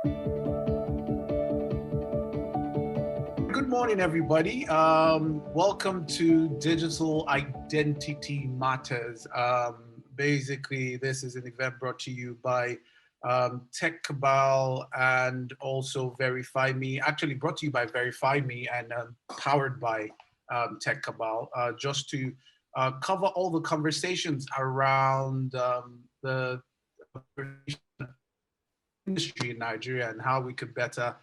Good morning, everybody. Welcome to Digital Identity Matters. Basically, this is an event brought to you by TechCabal and also VerifyMe. Actually, brought to you by VerifyMe and powered by TechCabal, just to cover all the conversations around the industry in Nigeria and how we could better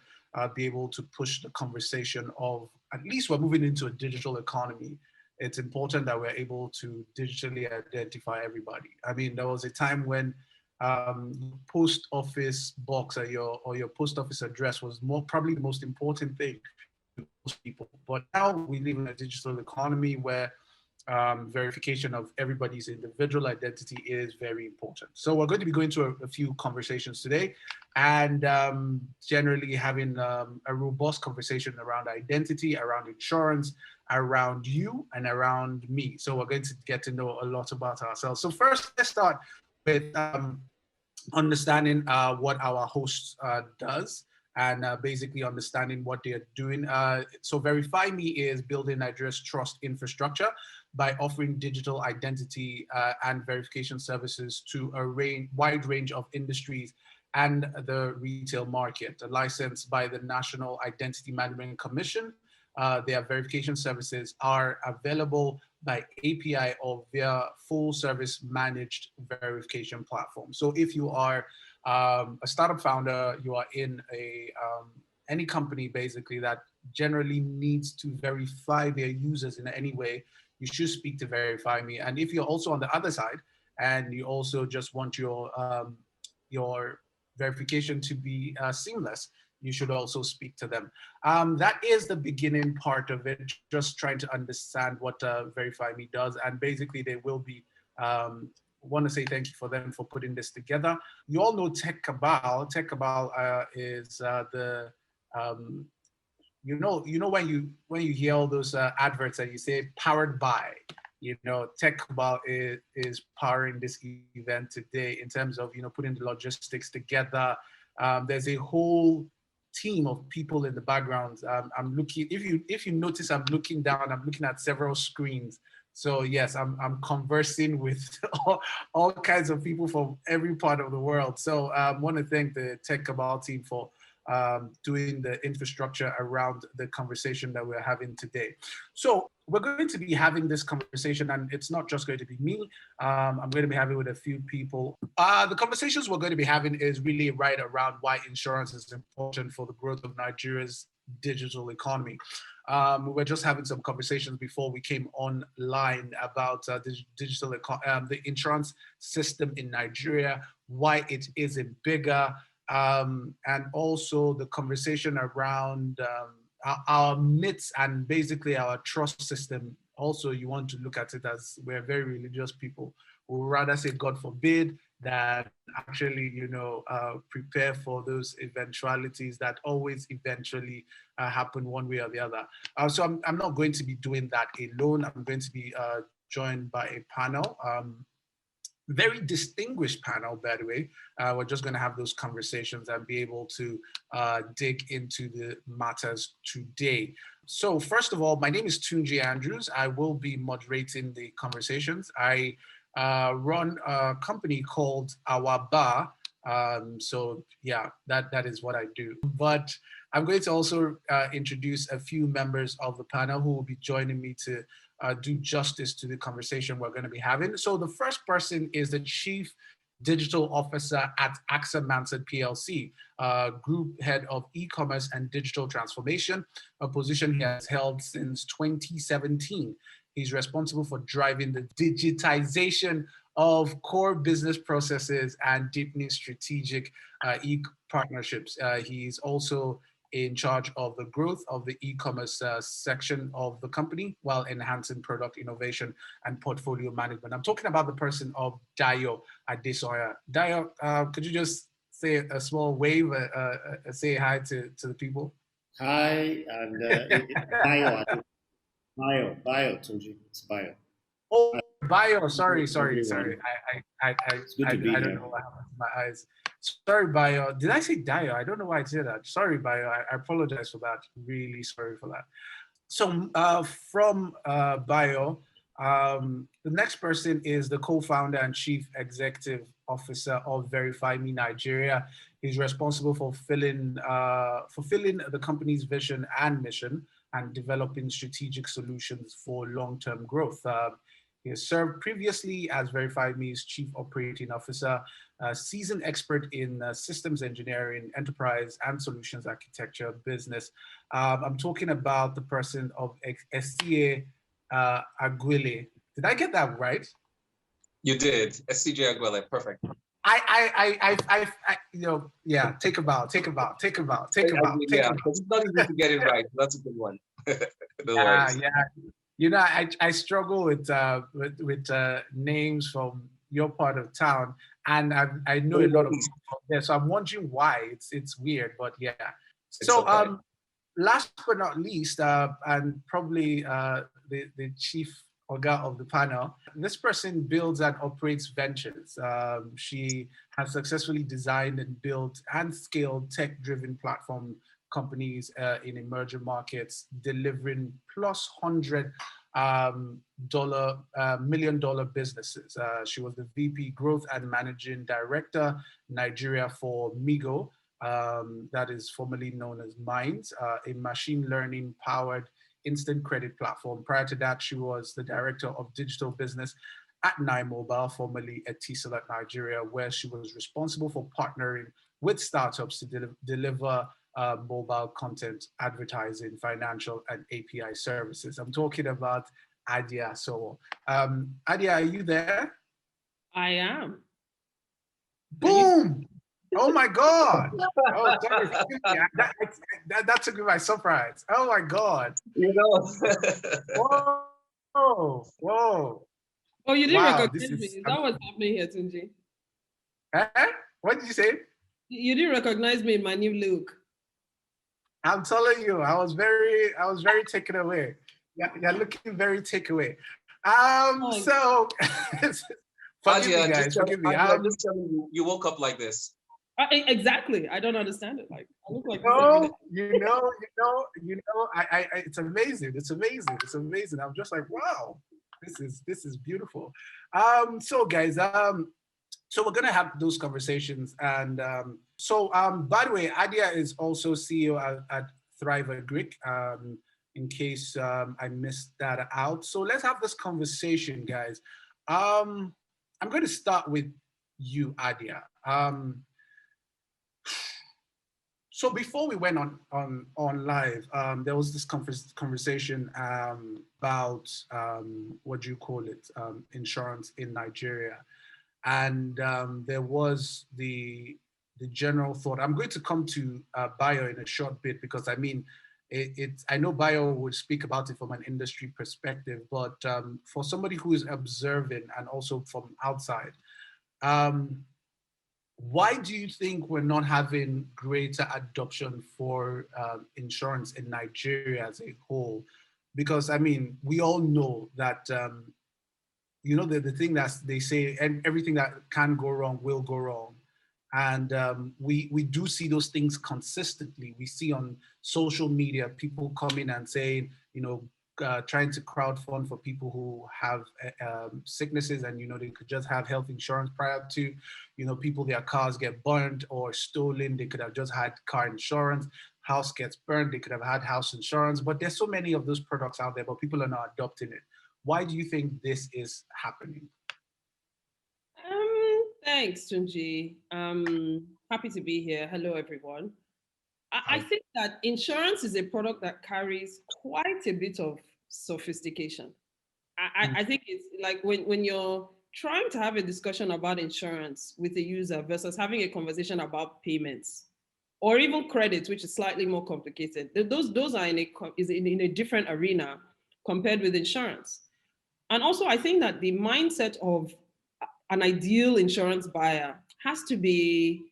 be able to push the conversation of, at least we're moving into a digital economy. It's important that we're able to digitally identify everybody. I mean, there was a time when post office box or your post office address was probably the most important thing to most people. But now we live in a digital economy where verification of everybody's individual identity is very important. So we're going to be going to a few conversations today and generally having a robust conversation around identity, around insurance, around you, and around me. So we're going to get to know a lot about ourselves. So first, let's start with understanding what our host does and basically understanding what they're doing. So VerifyMe is building Nigeria's trust infrastructure by offering digital identity and verification services to a wide range of industries and the retail market. Licensed by the National Identity Management Commission, their verification services are available by API or via full service managed verification platform. So if you are a startup founder, you are in any company basically that generally needs to verify their users in any way, you should speak to VerifyMe. And if you're also on the other side and you also just want your verification to be seamless, you should also speak to them. That is the beginning part of it, just trying to understand what VerifyMe does. And basically they will be, want to say thank you for them for putting this together. You all know TechCabal. TechCabal is the, you know when you hear all those adverts and you say powered by, TechCabal is powering this event today in terms of putting the logistics together. There's a whole team of people in the background. I'm looking. If you notice, I'm looking down. I'm looking at several screens. So yes, I'm conversing with all kinds of people from every part of the world. So I want to thank the TechCabal team for doing the infrastructure around the conversation that we're having today. So we're going to be having this conversation, and it's not just going to be me. I'm going to be having with a few people. The conversations we're going to be having is really right around why insurance is important for the growth of Nigeria's digital economy. We were just having some conversations before we came online about the insurance system in Nigeria, why it isn't bigger, and also the conversation around our myths and basically our trust system. Also, you want to look at it as we're very religious people who would rather say God forbid than actually, prepare for those eventualities that always eventually happen one way or the other. So I'm not going to be doing that alone. I'm going to be joined by a panel. Very distinguished panel, by the way. We're just going to have those conversations and be able to dig into the matters today. So first of all, my name is Tunji Andrews. I will be moderating the conversations. I run a company called Our Bar. So yeah, that is what I do. But I'm going to also introduce a few members of the panel who will be joining me to do justice to the conversation we're going to be having. So the first person is the Chief Digital Officer at AXA Mansard PLC, Group Head of E-commerce and Digital Transformation, a position he has held since 2017. He's responsible for driving the digitization of core business processes and deepening strategic e-partnerships. He's also in charge of the growth of the e-commerce section of the company while enhancing product innovation and portfolio management. I'm talking about the person of Dayo Adesoya. Dayo, could you just say a small wave, say hi to the people? Hi, and bio, Tunji. It's bio. Oh, bio. Sorry. Everyone. I It's good to be don't here. know what happened to my eyes. Sorry, Bio. Did I say Dio? I don't know why I said that. Sorry, Bio. I apologize for that. Really sorry for that. So from Bio, the next person is the co-founder and chief executive officer of VerifyMe Nigeria. He's responsible for fulfilling the company's vision and mission and developing strategic solutions for long-term growth. He has served previously as VerifyMe's chief operating officer, a seasoned expert in systems engineering, enterprise and solutions architecture business. I'm talking about the person of SCA Aguile. Did I get that right? You did. SCJ Aguile, perfect. Yeah, take a bow. Yeah, because it's not easy to get it right. That's a good one. Yeah. You know, I struggle with names from your part of town, and I know a lot of people there, so I'm wondering why. It's weird, but yeah. So okay. Last but not least, and probably the chief Oga of the panel, this person builds and operates ventures. She has successfully designed and built and scaled tech-driven platform companies in emerging markets, delivering plus $100 million businesses. She was the VP Growth and Managing Director, Nigeria for Migo, that is formerly known as Minds, a machine learning powered instant credit platform. Prior to that, she was the director of digital business at Nine Mobile, formerly Etisalat Nigeria, where she was responsible for partnering with startups to deliver mobile content, advertising, financial, and API services. I'm talking about Adia Sowo. Adia, are you there? I am. Boom! Oh my God! Oh, sorry, that took me by surprise. Oh my God! You know. Whoa! Oh, you didn't recognize me. Is that what's happening here, Tunji? What did you say? You didn't recognize me in my new look. I'm telling you, I was very taken away. Yeah, you're looking very takeaway. So forgive me, guys. Forgive me. I'm just telling you, you woke up like this. Exactly. I don't understand it. Like I look like you know. It's amazing. It's amazing. I'm just like, wow, this is beautiful. So guys, so we're gonna have those conversations, and by the way, Adia is also CEO at Thriver Greek. In case I missed that out, so let's have this conversation, guys. I'm going to start with you, Adia. So before we went on live, there was this conversation about what do you call it, insurance in Nigeria, and there was the general thought. I'm going to come to Bio in a short bit because I mean, I know Bio would speak about it from an industry perspective, but for somebody who is observing and also from outside. Why do you think we're not having greater adoption for insurance in Nigeria as a whole? Because I mean, we all know that you know the thing that they say, and everything that can go wrong will go wrong, and we do see those things consistently. We see on social media people coming and saying, you know, trying to crowdfund for people who have sicknesses, and you know they could just have health insurance prior to, you know, people their cars get burned or stolen, they could have just had car insurance. House gets burned, they could have had house insurance. But there's so many of those products out there, but people are not adopting it. Why do you think this is happening? Thanks, Tunji. Happy to be here. Hello, everyone. I think that insurance is a product that carries quite a bit of sophistication. I think it's like when you're trying to have a discussion about insurance with a user versus having a conversation about payments or even credit, which is slightly more complicated. Those are in a different arena compared with insurance. And also, I think that the mindset of an ideal insurance buyer has to be,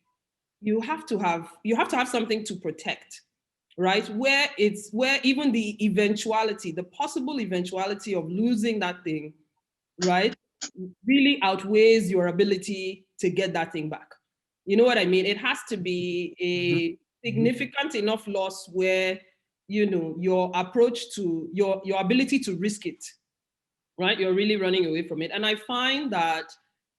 you have to have something to protect, right? Where even the possible eventuality of losing that thing, right, really outweighs your ability to get that thing back. You know what I mean? It has to be a significant enough loss where, you know, your approach to your ability to risk it, right? You're really running away from it. And I find that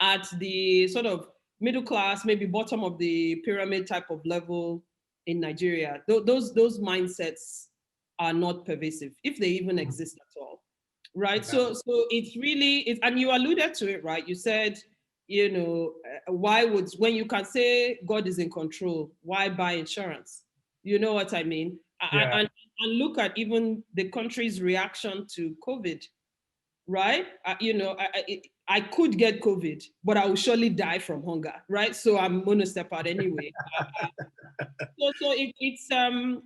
at the sort of middle class, maybe bottom of the pyramid type of level in Nigeria, those mindsets are not pervasive, if they even exist at all, right? So it's really, and you alluded to it, right? You said, you know, why would, when you can say God is in control, why buy insurance? You know what I mean? Yeah. And look at even the country's reaction to COVID, right? I could get COVID, but I will surely die from hunger, right? So I'm going to step out anyway.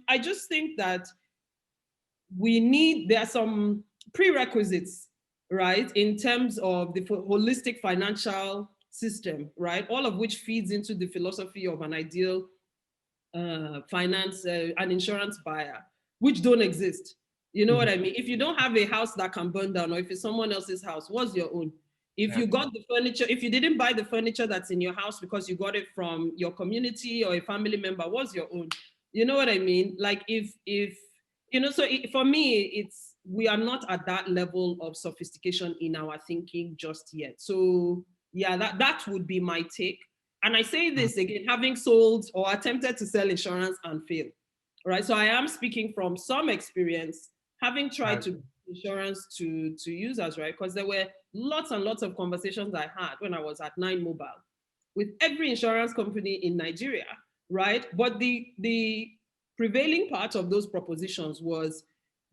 I just think that there are some prerequisites, right, in terms of the holistic financial system, right? All of which feeds into the philosophy of an ideal finance, an insurance buyer, which don't exist. You know what I mean? If you don't have a house that can burn down, or if it's someone else's house, what's your own? If you got the furniture, if you didn't buy the furniture that's in your house because you got it from your community or a family member, what's your own? You know what I mean? Like if you know, so for me, we are not at that level of sophistication in our thinking just yet. So yeah, that would be my take. And I say this again, having sold or attempted to sell insurance and failed, right? So I am speaking from some experience, having tried to insurance to users, right? Because there were lots and lots of conversations I had when I was at 9Mobile with every insurance company in Nigeria, right? But the prevailing part of those propositions was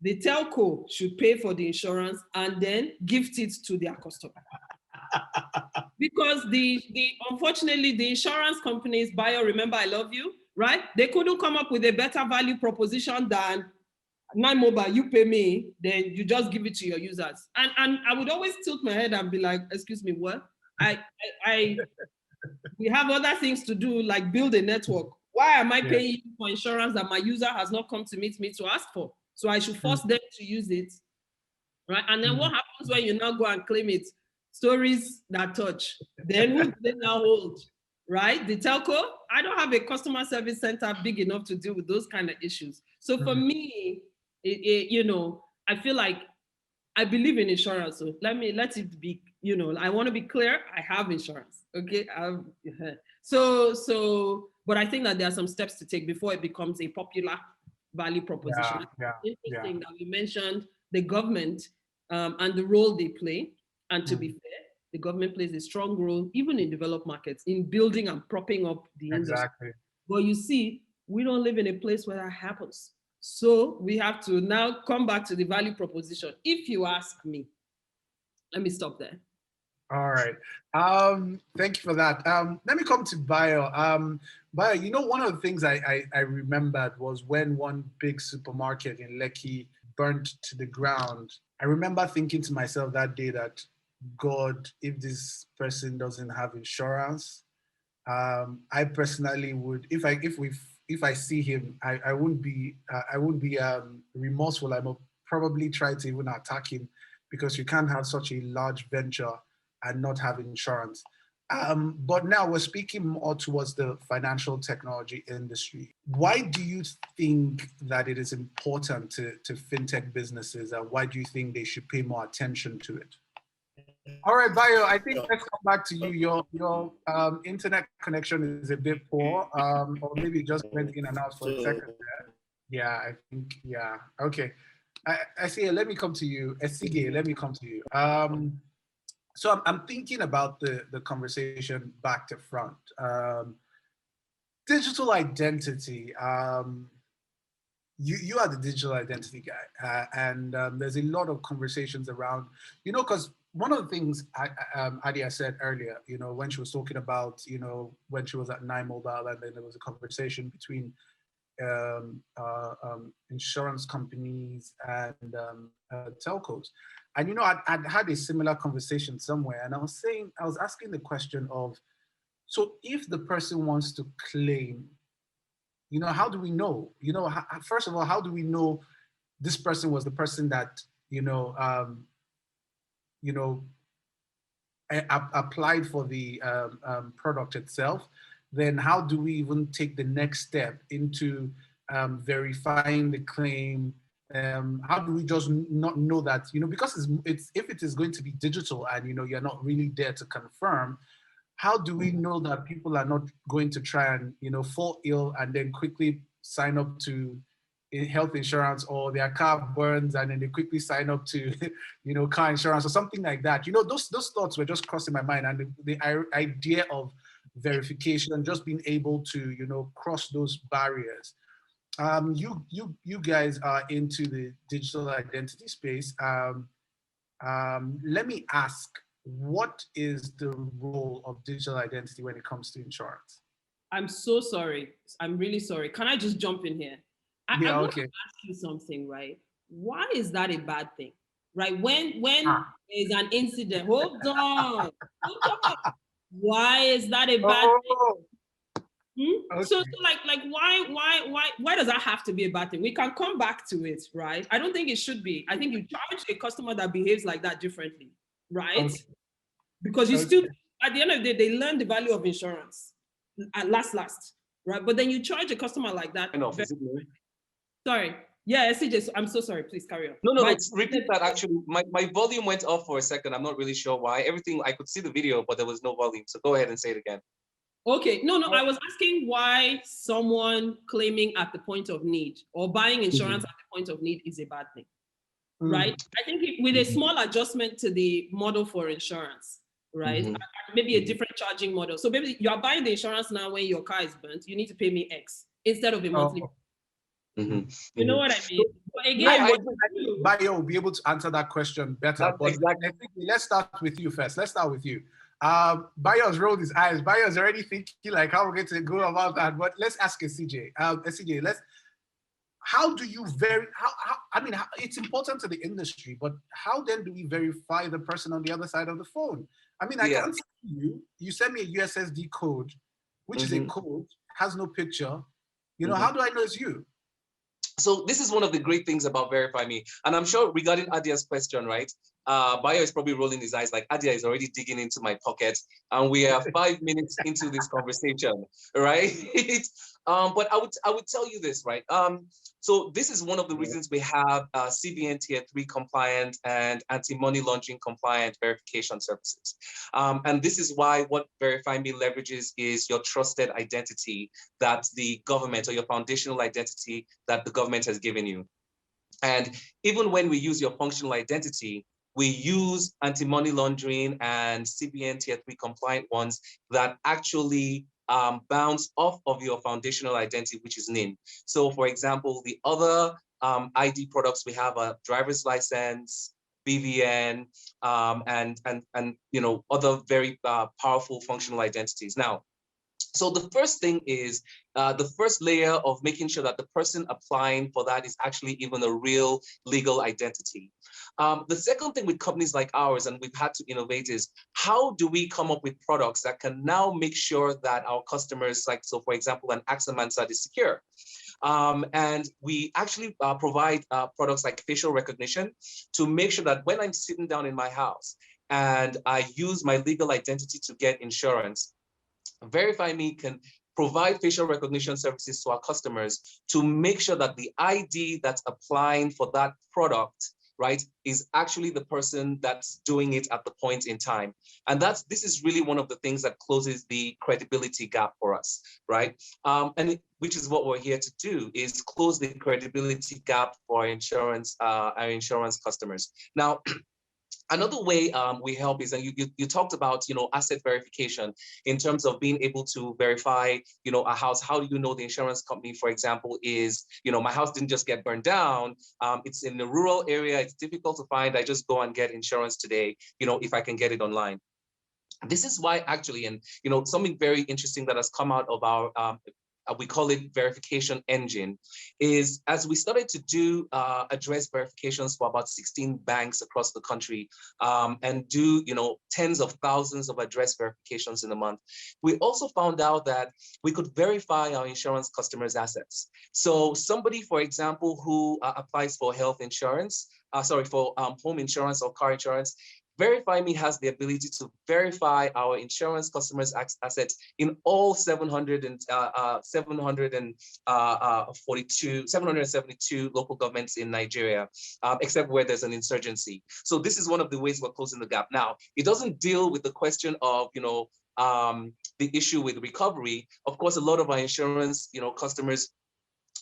the telco should pay for the insurance and then gift it to their customer. Because unfortunately, the insurance companies, Bio, remember I love you, right? They couldn't come up with a better value proposition than 9Mobile, you pay me, then you just give it to your users. And I would always tilt my head and be like, excuse me, what? We have other things to do, like build a network. Why am I paying you for insurance that my user has not come to meet me to ask for? So I should force them to use it, right? And then what happens when you now go and claim it? Stories that touch. Then who do they now hold, right? The telco? I don't have a customer service center big enough to deal with those kind of issues. So for me, you know, I feel like I believe in insurance. So let it be, you know, I want to be clear. I have insurance. Okay. But I think that there are some steps to take before it becomes a popular value proposition. Interesting that we mentioned the government and the role they play. And to be fair, the government plays a strong role, even in developed markets, in building and propping up the industry. But you see, we don't live in a place where that happens. So we have to now come back to the value proposition. If you ask me, let me stop there. All right. Thank you for that. Let me come to Bio. Bio, you know, one of the things I remembered was when one big supermarket in Lekki burnt to the ground. I remember thinking to myself that day that, God, if this person doesn't have insurance, I personally would, if I see him, I wouldn't be remorseful. I would probably try to even attack him, because you can't have such a large venture and not have insurance. But now we're speaking more towards the financial technology industry. Why do you think that it is important to fintech businesses, and why do you think they should pay more attention to it? All right, Bio, I think let's come back to you. Your internet connection is a bit poor, or maybe it just went in and out for a second there. Yeah, I think, yeah. Okay. I see. Let me come to you. Esige, let me come to you. So I'm thinking about the conversation back to front. Digital identity. You are the digital identity guy, and there's a lot of conversations around, you know, because one of the things Adia said earlier, you know, when she was talking about, you know, when she was at 9Mobile, and then there was a conversation between insurance companies and telcos. And, you know, I'd had a similar conversation somewhere, and I was asking the question of, so if the person wants to claim, you know, how do we know? You know, first of all, how do we know this person was the person that, applied for the product itself? then how do we even take the next step into verifying the claim? How do we just not know that, because it's if it is going to be digital and, you're not really there to confirm, how do we know that people are not going to try and, fall ill and then quickly sign up to health insurance, or their car burns and then they quickly sign up to, car insurance or something like that? Those thoughts were just crossing my mind, and the idea of verification, just being able to, cross those barriers. You guys are into the digital identity space. Let me ask, what is the role of digital identity when it comes to insurance? I'm so sorry. I'm really sorry. Can I just jump in here? I want to ask you something, right? Why is that a bad thing? Right? When there's an incident, hold on. Why is that a bad thing? Okay. So like why does that have to be a bad thing? We can come back to it, right? I don't think it should be. I think you charge a customer that behaves like that differently, right? Okay. Because you still, at the end of the day, they learn the value of insurance at last, right? But then you charge a customer like that. Sorry. Yeah, SCJ, I'm so sorry. Please carry on. No, repeat that. Actually, my volume went off for a second. I'm not really sure why. Everything, I could see the video, but there was no volume. So go ahead and say it again. Okay, no, I was asking why someone claiming at the point of need or buying insurance at the point of need is a bad thing, right? I think with a small adjustment to the model for insurance, right? Maybe a different charging model. So maybe you are buying the insurance now when your car is burnt, you need to pay me X instead of a monthly. You know what I mean? But again, I think Bayo will be able to answer that question better. But exactly. Let's start with you first. Let's start with you. Bayo's rolled his eyes. Bayo's already thinking like how we're going to go about that. But let's ask CJ. CJ, how do you it's important to the industry, but how then do we verify the person on the other side of the phone? I mean, I can't see you send me a USSD code, which is a code, has no picture. How do I know it's you? So this is one of the great things about VerifyMe. And I'm sure regarding Adia's question, right? Bayo is probably rolling his eyes like Adia is already digging into my pocket. And we are 5 minutes into this conversation, right? But I would tell you this, right? So this is one of the reasons we have CBN Tier 3 compliant and anti-money laundering compliant verification services. And this is why what VerifyMe leverages is your trusted identity that the government, or your foundational identity that the government has given you. And even when we use your functional identity, we use anti-money laundering and CBN Tier 3 compliant ones that actually bounce off of your foundational identity, which is NIN. So for example, the other ID products we have are driver's license, BVN, and other very powerful functional identities. Now, so the first thing is the first layer of making sure that the person applying for that is actually even a real legal identity. The second thing with companies like ours, and we've had to innovate, is how do we come up with products that can now make sure that our customers, like, so for example, an AXA Mansard is secure. And we actually provide products like facial recognition to make sure that when I'm sitting down in my house and I use my legal identity to get insurance, VerifyMe can provide facial recognition services to our customers to make sure that the ID that's applying for that product, right, is actually the person that's doing it at the point in time. And this is really one of the things that closes the credibility gap for us, right? Which is what we're here to do, is close the credibility gap for our insurance customers. Now, another way we help is, and you talked about, asset verification in terms of being able to verify, a house. How do you know the insurance company, for example, is, my house didn't just get burned down. It's in a rural area. It's difficult to find. I just go and get insurance today, if I can get it online. This is why actually, and, something very interesting that has come out of our we call it verification engine, is as we started to do address verifications for about 16 banks across the country and do tens of thousands of address verifications in a month, we also found out that we could verify our insurance customers' assets. So somebody, for example, who applies for health insurance, for home insurance or car insurance, VerifyMe has the ability to verify our insurance customers' assets in all 772 local governments in Nigeria, except where there's an insurgency. So this is one of the ways we're closing the gap. Now, it doesn't deal with the question of, the issue with recovery. Of course, a lot of our insurance, customers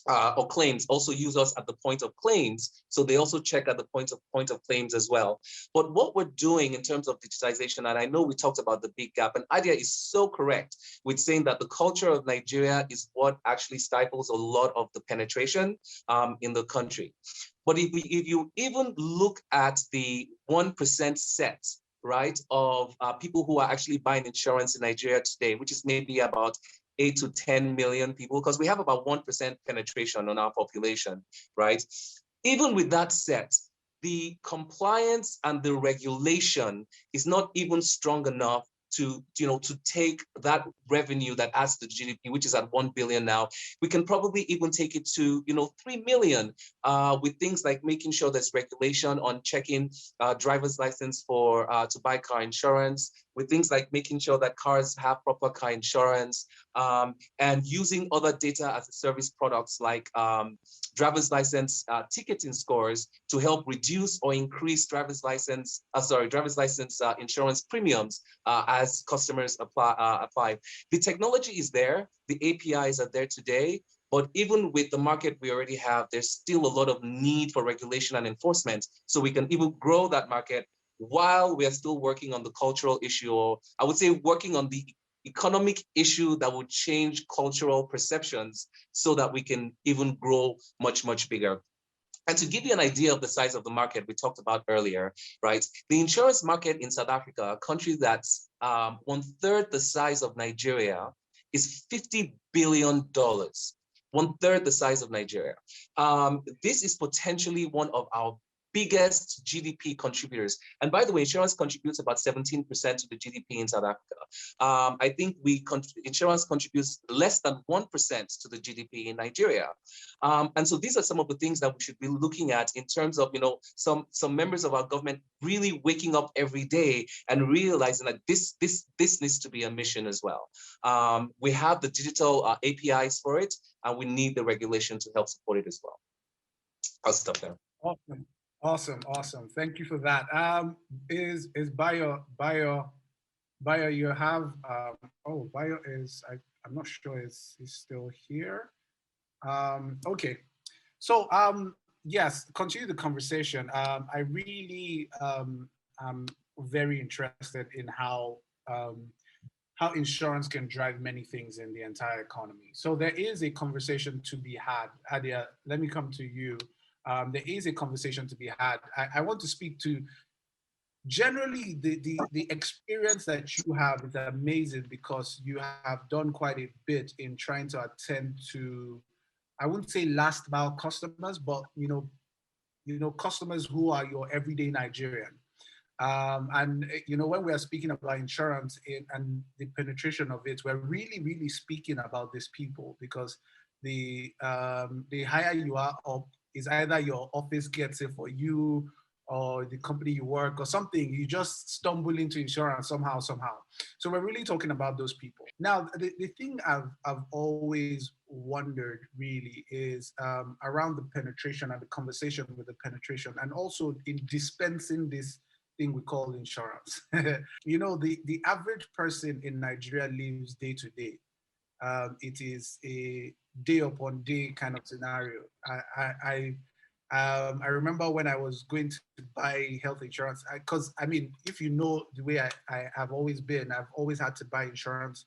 or claims also use us at the point of claims. So they also check at the point of claims as well. But what we're doing in terms of digitization, and I know we talked about the big gap, and Adia is so correct with saying that the culture of Nigeria is what actually stifles a lot of the penetration in the country. But if you even look at the 1% set, right, of people who are actually buying insurance in Nigeria today, which is maybe about 8 to 10 million people, because we have about 1% penetration on our population, right? Even with that set, the compliance and the regulation is not even strong enough to take that revenue that adds to GDP, which is at 1 billion now. We can probably even take it to 3 million with things like making sure there's regulation on checking driver's license for to buy car insurance, with things like making sure that cars have proper car insurance, and using other data as a service products like driver's license ticketing scores to help reduce or increase driver's license insurance premiums as customers apply. The technology is there, the APIs are there today, but even with the market we already have, there's still a lot of need for regulation and enforcement, so we can even grow that market while we are still working on the cultural issue, or I would say working on the economic issue that would change cultural perceptions so that we can even grow much, much bigger. And to give you an idea of the size of the market we talked about earlier, right? The insurance market in South Africa, a country that's 1/3 the size of Nigeria, is $50 billion. 1/3 the size of Nigeria. This is potentially one of our biggest GDP contributors. And by the way, insurance contributes about 17% to the GDP in South Africa. I think insurance contributes less than 1% to the GDP in Nigeria. And so these are some of the things that we should be looking at in terms of, some members of our government really waking up every day and realizing that this needs to be a mission as well. We have the digital APIs for it, and we need the regulation to help support it as well. I'll stop there. Awesome. Thank you for that. Is Bio, you have, Bio is, I'm not sure is still here. Okay. So, yes, continue the conversation. I really am very interested in how insurance can drive many things in the entire economy. So there is a conversation to be had. Adia, let me come to you. There is a conversation to be had. I want to speak to generally the experience that you have is amazing, because you have done quite a bit in trying to attend to, I wouldn't say last mile customers, but customers who are your everyday Nigerian. And when we are speaking about insurance and the penetration of it, we're really, really speaking about these people, because the higher you are up, is either your office gets it for you, or the company you work, or something. You just stumble into insurance somehow. So we're really talking about those people. Now, the thing I've always wondered really is around the penetration and the conversation with the penetration, and also in dispensing this thing we call insurance. The average person in Nigeria lives day to day. It is a day upon day kind of scenario. I remember when I was going to buy health insurance, because if you know the way I have always been, I've always had to buy insurance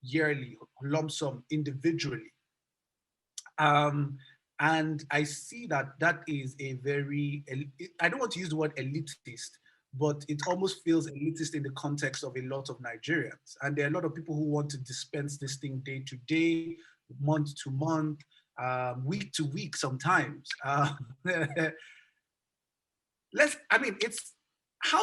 yearly, lump sum, individually. And I see that is a very, I don't want to use the word elitist, but it almost feels elitist in the context of a lot of Nigerians. And there are a lot of people who want to dispense this thing day to day, month to month, week to week sometimes. How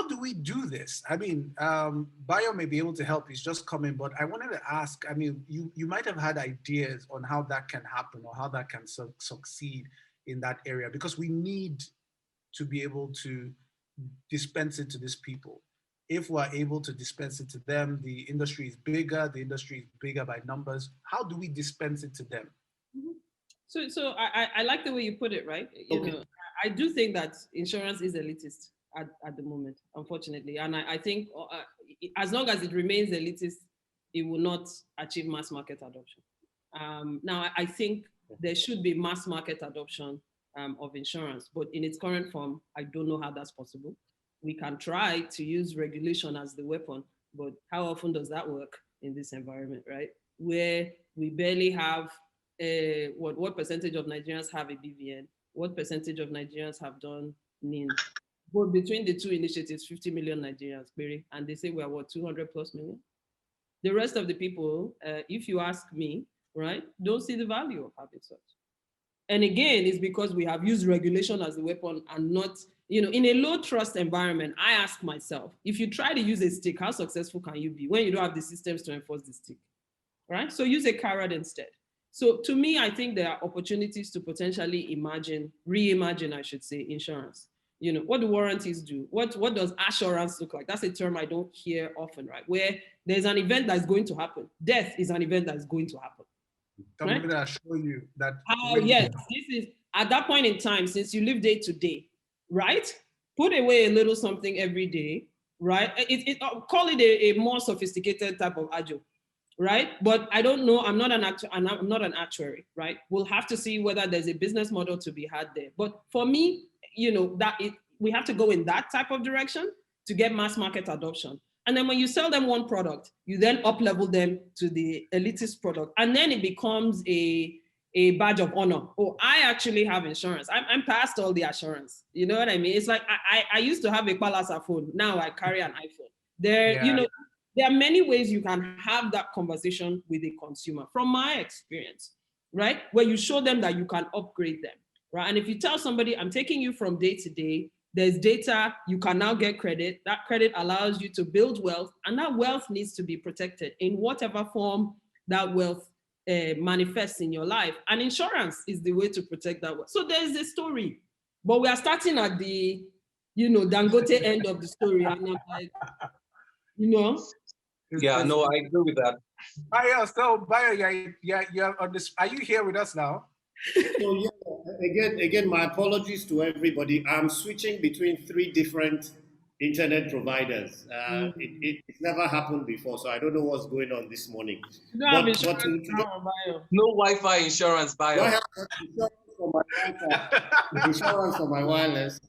do we do this? Bio may be able to help, he's just coming, but I wanted to ask, you might have had ideas on how that can happen, or how that can succeed in that area, because we need to be able to dispense it to these people. If we're able to dispense it to them, the industry is bigger by numbers. How do we dispense it to them? So I like the way you put it, right? You know, I do think that insurance is elitist at the moment, unfortunately. And I think as long as it remains elitist, it will not achieve mass market adoption. Now, I think there should be mass market adoption of insurance, but in its current form, I don't know how that's possible. We can try to use regulation as the weapon, but how often does that work in this environment, right? Where we barely have what percentage of Nigerians have a BVN? What percentage of Nigerians have done NIN? But between the two initiatives, 50 million Nigerians, and they say we're what, 200 plus million? The rest of the people, if you ask me, right, don't see the value of having such. And again, it's because we have used regulation as a weapon and not, you know, in a low trust environment, I ask myself, if you try to use a stick, how successful can you be when you don't have the systems to enforce the stick, right? So use a carrot instead. So to me, I think there are opportunities to potentially reimagine, I should say, insurance. You know, what do warranties do? What does assurance look like? That's a term I don't hear often, right? Where there's an event that's going to happen. Death is an event that's going to happen. I'm going to assure you that. Oh, yes, this is at that point in time, since you live day to day, right? Put away a little something every day, right? Call it a more sophisticated type of agile, right? But I don't know. I'm not an actuary, right? We'll have to see whether there's a business model to be had there. But for me, you know, we have to go in that type of direction to get mass market adoption. And then when you sell them one product, you then up-level them to the elitist product. And then it becomes a badge of honor. Oh, I actually have insurance. I'm past all the assurance. You know what I mean? It's like I used to have a Palasa phone. Now I carry an iPhone. You know, there are many ways you can have that conversation with a consumer from my experience, right? Where you show them that you can upgrade them, right? And if you tell somebody, I'm taking you from day to day, there's data, you can now get credit. That credit allows you to build wealth, and that wealth needs to be protected in whatever form that wealth manifests in your life. And insurance is the way to protect that wealth. So there's a story, but we are starting at the, you know, Dangote end of the story. And I'm like, you know. Yeah, no, I agree with that. Bayo, are you here with us now? So yeah, again, my apologies to everybody. I'm switching between 3 different internet providers. It's never happened before, so I don't know what's going on this morning. No Wi-Fi insurance, Bayo. I have insurance for my Wi-Fi, insurance for my wireless.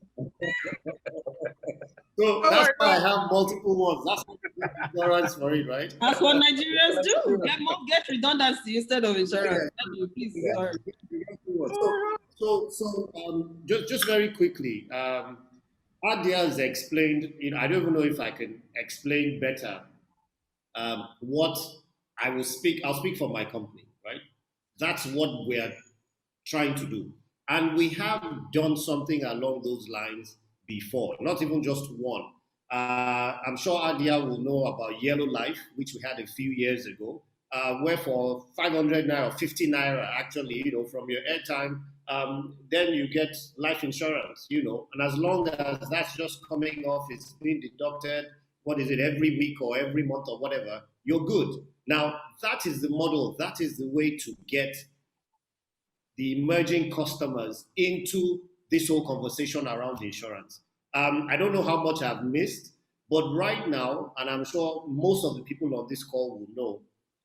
So that's why I have multiple ones. That's insurance for it, right? That's what Nigerians do. Get redundancy instead of insurance. Yeah. Just very quickly, Adia has explained. You know, I don't even know if I can explain better what I will speak. I'll speak for my company, right? That's what we are trying to do, and we have done something along those lines before, not even just one. I'm sure Adia will know about Yellow Life, which we had a few years ago, where for 500 naira or 50 naira, actually, you know, from your airtime, then you get life insurance, you know, and as long as that's just coming off, it's being deducted, every week or every month or whatever, you're good. Now, that is the model, that is the way to get the emerging customers into this whole conversation around insurance. I don't know how much I've missed, but right now, and I'm sure most of the people on this call will know,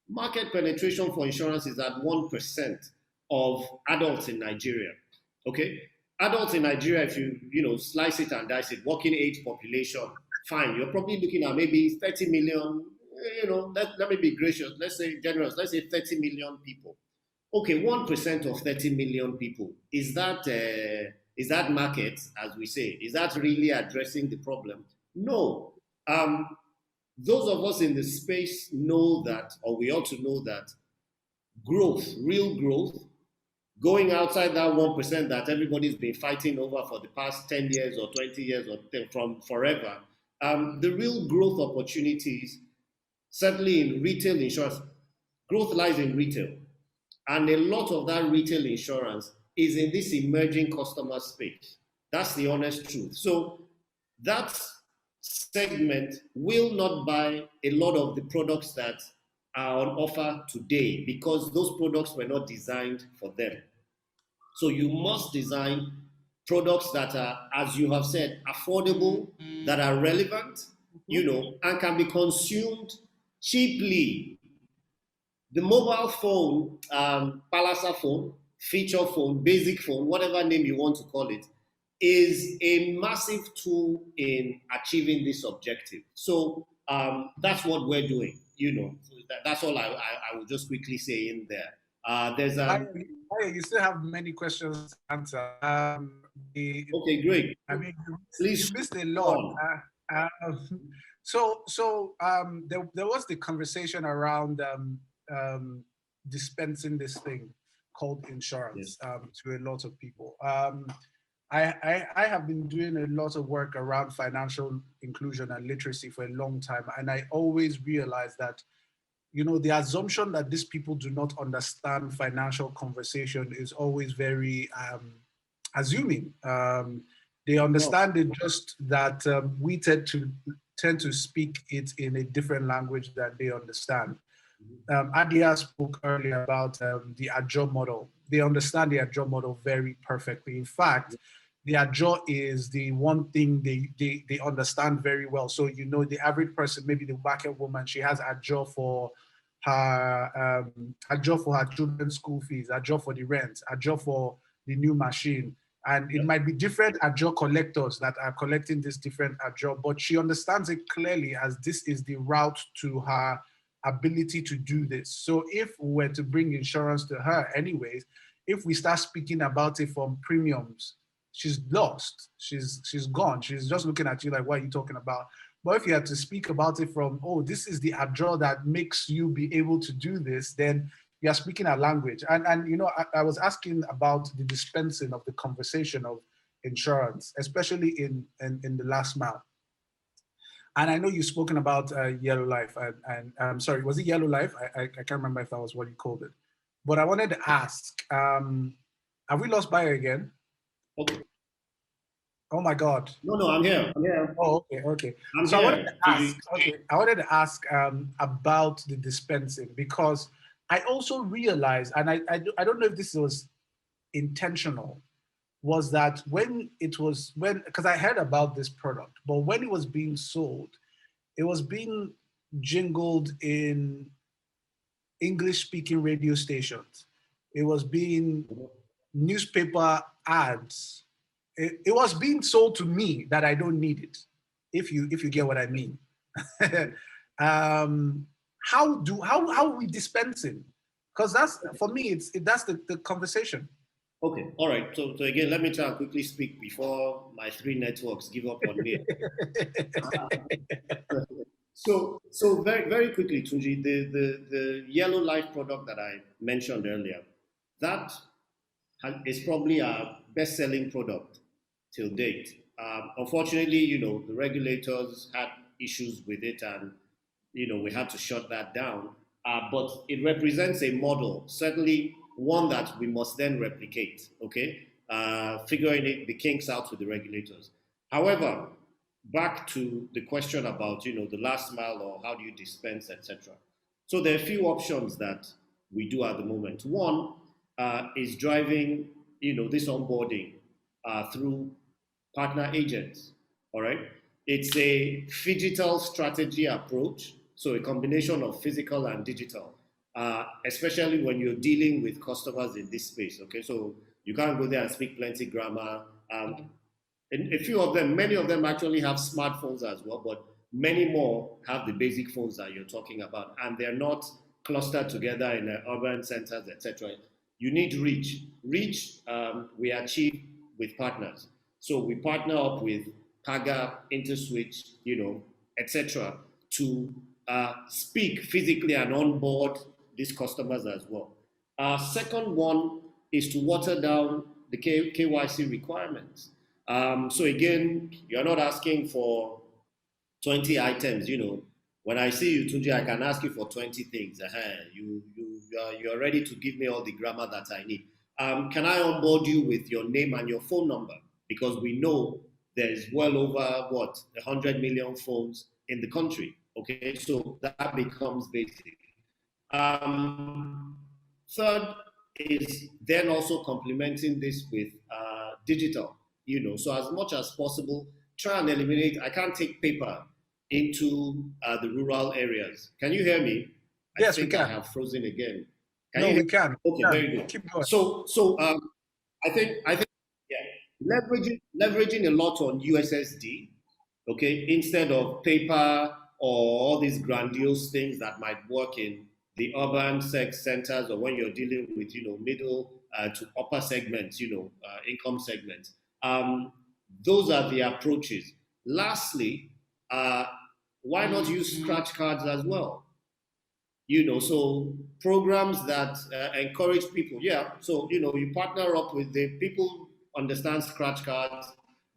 market penetration for insurance is at 1% of adults in Nigeria. Okay? Adults in Nigeria, if you slice it and dice it, working age population, fine. You're probably looking at maybe 30 million, let me be gracious, let's say generous, let's say 30 million people. Okay, 1% of 30 million people, is that market, as we say, is that really addressing the problem? No. Those of us in the space know that, or we ought to know that growth, real growth, going outside that 1% that everybody's been fighting over for the past 10 years or 20 years or from forever, the real growth opportunities, certainly in retail insurance, growth lies in retail. And a lot of that retail insurance is in this emerging customer space. That's the honest truth. So that segment will not buy a lot of the products that are on offer today because those products were not designed for them. So you must design products that are, as you have said, affordable, that are relevant, and can be consumed cheaply. The mobile phone, Palasa phone, feature phone, basic phone, whatever name you want to call it, is a massive tool in achieving this objective. So that's what we're doing. So that's all I will just quickly say in there. There's you still have many questions to answer. Okay, great. I mean, Please you missed a lot. There was the conversation around dispensing this thing called insurance to a lot of people. I have been doing a lot of work around financial inclusion and literacy for a long time, and I always realize that the assumption that these people do not understand financial conversation is always very assuming. They understand it, just that we tend to speak it in a different language that they understand. Adia spoke earlier about the Agile model. They understand the Agile model very perfectly. In fact, the Agile is the one thing they understand very well. So, the average person, maybe the market woman, she has Agile for her children's school fees, Agile for the rent, Agile for the new machine. And it might be different Agile collectors that are collecting this different Agile, but she understands it clearly as this is the route to her ability to do this. So if we were to bring insurance to her anyways, if we start speaking about it from premiums, she's lost, she's gone. She's just looking at you like, what are you talking about? But if you had to speak about it from, oh, this is the Agile that makes you be able to do this, then you are speaking a language. And I was asking about the dispensing of the conversation of insurance, especially in the last mile. And I know you've spoken about Yellow Life, and I'm sorry, was it Yellow Life? I can't remember if that was what you called it. But I wanted to ask, have we lost Bayer again? Okay. Oh my God. No, I'm here. Oh, okay. So I wanted to ask about the dispensing, because I also realized, and I don't know if this was intentional, was that because I heard about this product, but when it was being sold, it was being jingled in English-speaking radio stations. It was being newspaper ads. It was being sold to me that I don't need it, if you get what I mean. How are we dispensing? Because that's, for me, that's the conversation. Okay, all right. So again, let me try and quickly speak before my 3 networks give up on me. So very, very quickly, Tunji, the Yellow Life product that I mentioned earlier, that is probably our best-selling product till date. Unfortunately, the regulators had issues with it, and we had to shut that down. But it represents a model, certainly one that we must then replicate, okay? Figuring the kinks out with the regulators. However, back to the question about, the last mile, or how do you dispense, etc. So there are a few options that we do at the moment. One is driving, this onboarding through partner agents, all right? It's a phygital strategy approach, so a combination of physical and digital. Especially when you're dealing with customers in this space, okay? So you can't go there and speak plenty grammar. And a few of them, many of them actually have smartphones as well, but many more have the basic phones that you're talking about, and they're not clustered together in urban centers, etc. You need reach. Reach we achieve with partners. So we partner up with Paga, InterSwitch, etc. to speak physically and onboard these customers as well. Second one is to water down the KYC requirements. So again, you're not asking for 20 items, When I see you, Tunji, I can ask you for 20 things. You're ready to give me all the grammar that I need. Can I onboard you with your name and your phone number? Because we know there's well over, 100 million phones in the country. Okay, so that becomes basic. Third is then also complementing this with digital, so as much as possible, try and eliminate, I can't take paper into the rural areas. Can you hear me? Yes, I think we can. I have frozen again. No, we can. Okay, very good. Keep going. So I think yeah, leveraging a lot on USSD, okay, instead of paper or all these grandiose things that might work in the urban sex centers, or when you're dealing with middle to upper segments, income segments. Those are the approaches. Lastly, why not use scratch cards as well? So programs that encourage people, so you partner up with the people, understand scratch cards,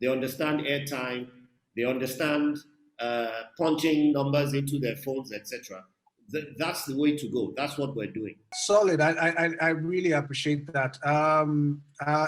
they understand airtime, they understand punching numbers into their phones, etc. That's the way to go. That's what we're doing. Solid. I really appreciate that.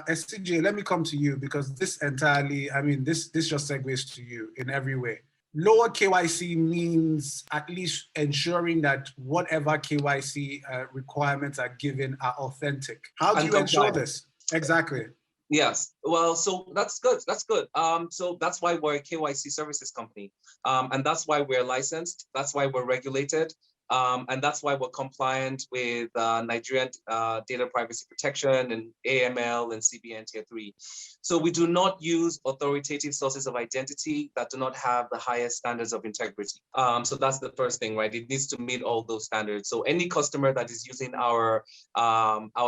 SCJ, let me come to you, because this entirely, this just segues to you in every way. Lower KYC means at least ensuring that whatever KYC requirements are given are authentic. How do you ensure this? Exactly. Yes. Well, so that's good. That's good. So that's why we're a KYC services company. And that's why we're licensed. That's why we're regulated. And that's why we're compliant with Nigerian data privacy protection and AML and CBN Tier 3. So we do not use authoritative sources of identity that do not have the highest standards of integrity. So that's the first thing, right? It needs to meet all those standards. So any customer that is using our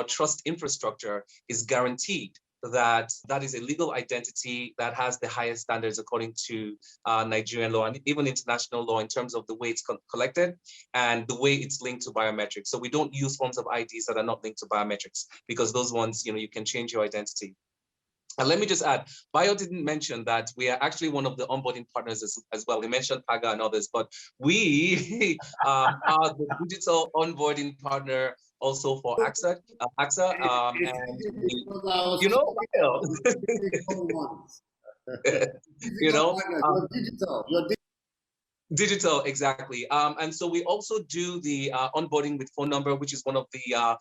trust infrastructure is guaranteed that is a legal identity that has the highest standards according to Nigerian law and even international law in terms of the way it's collected and the way it's linked to biometrics. So we don't use forms of IDs that are not linked to biometrics, because those ones, you can change your identity. And let me just add, Bio didn't mention that we are actually one of the onboarding partners as well. He mentioned Paga and others, but we are the digital onboarding partner also for AXA. And digital, exactly. And so we also do the onboarding with phone number, which is one of the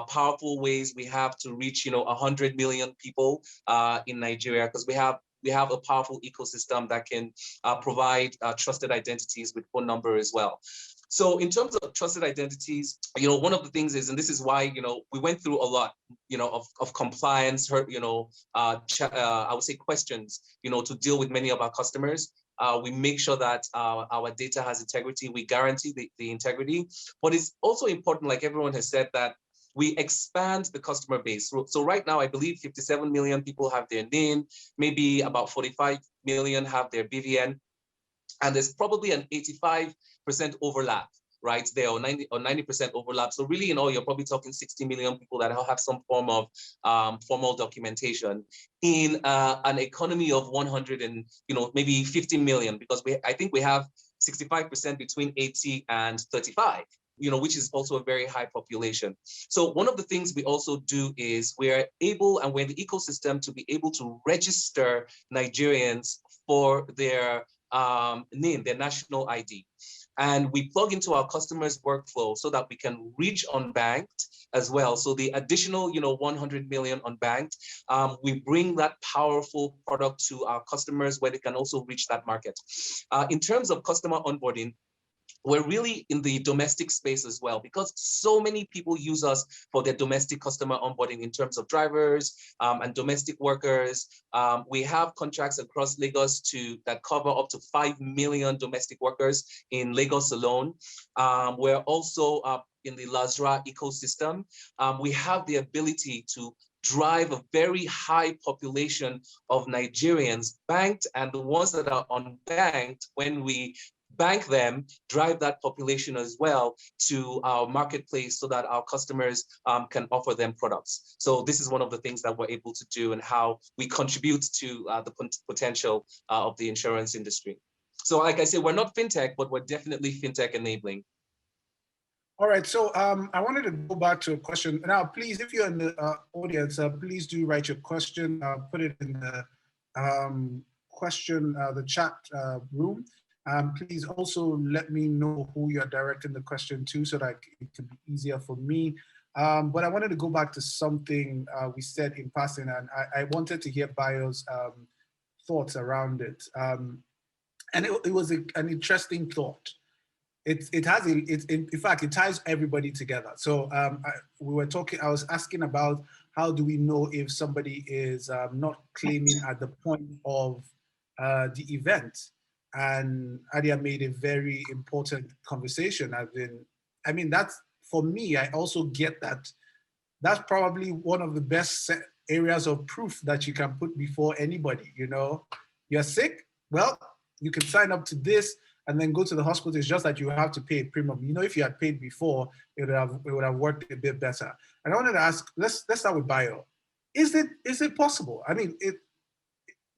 powerful ways we have to reach 100 million people in Nigeria, because we have a powerful ecosystem that can provide trusted identities with phone number as well. So in terms of trusted identities, one of the things is, and this is why, we went through a lot, of compliance, I would say questions, to deal with many of our customers. We make sure that our data has integrity. We guarantee the integrity. But it's also important, like everyone has said, that we expand the customer base. So right now, I believe 57 million people have their NIN, maybe about 45 million have their BVN, and there's probably an 85% overlap, right there, or 90% overlap. So really, you're probably talking 60 million people that have some form of formal documentation in an economy of 100 and maybe 50 million, because I think we have 65% between 80 and 35. Which is also a very high population. So one of the things we also do is we're in the ecosystem to be able to register Nigerians for their NIN, their national ID. And we plug into our customers' workflow so that we can reach unbanked as well. So the additional, 100 million unbanked, we bring that powerful product to our customers where they can also reach that market. In terms of customer onboarding, we're really in the domestic space as well, because so many people use us for their domestic customer onboarding in terms of drivers and domestic workers. We have contracts across Lagos that cover up to 5 million domestic workers in Lagos alone. We're also in the Lazra ecosystem. We have the ability to drive a very high population of Nigerians banked, and the ones that are unbanked, when we bank them, drive that population as well to our marketplace so that our customers can offer them products. So this is one of the things that we're able to do and how we contribute to the potential of the insurance industry. So like I said, we're not fintech, but we're definitely fintech enabling. All right, so I wanted to go back to a question. Now, please, if you're in the audience, please do write your question, put it in the question, the chat room. Please also let me know who you're directing the question to so that it can be easier for me. But I wanted to go back to something we said in passing, and I wanted to hear Bayo's thoughts around it. And it was an interesting thought. In fact, it ties everybody together. So we were talking, I was asking about how do we know if somebody is not claiming at the point of the event. And Adia made a very important conversation. I mean, that's, for me, I also get that that's probably one of the best areas of proof that you can put before anybody, you know? You're sick? Well, you can sign up to this and then go to the hospital. It's just that you have to pay a premium. You know, if you had paid before, it would have worked a bit better. And I wanted to ask, let's start with Bio. Is it possible? I mean,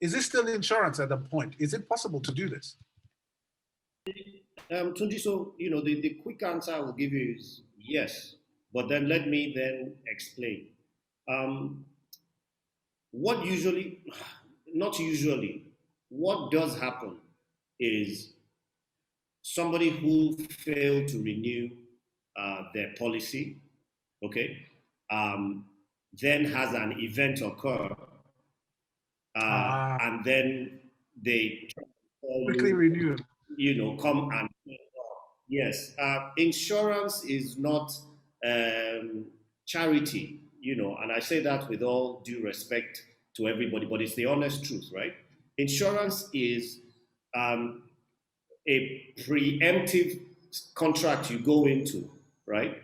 is it still insurance at that point? Is it possible to do this? Tunji, so, you know, the quick answer I will give you is yes, but then let me then explain. What does happen is somebody who failed to renew their policy, okay, then has an event occur, and then they quickly renew. You know, come and yes, insurance is not charity, you know, and I say that with all due respect to everybody, but it's the honest truth, right? Insurance is a preemptive contract you go into, right?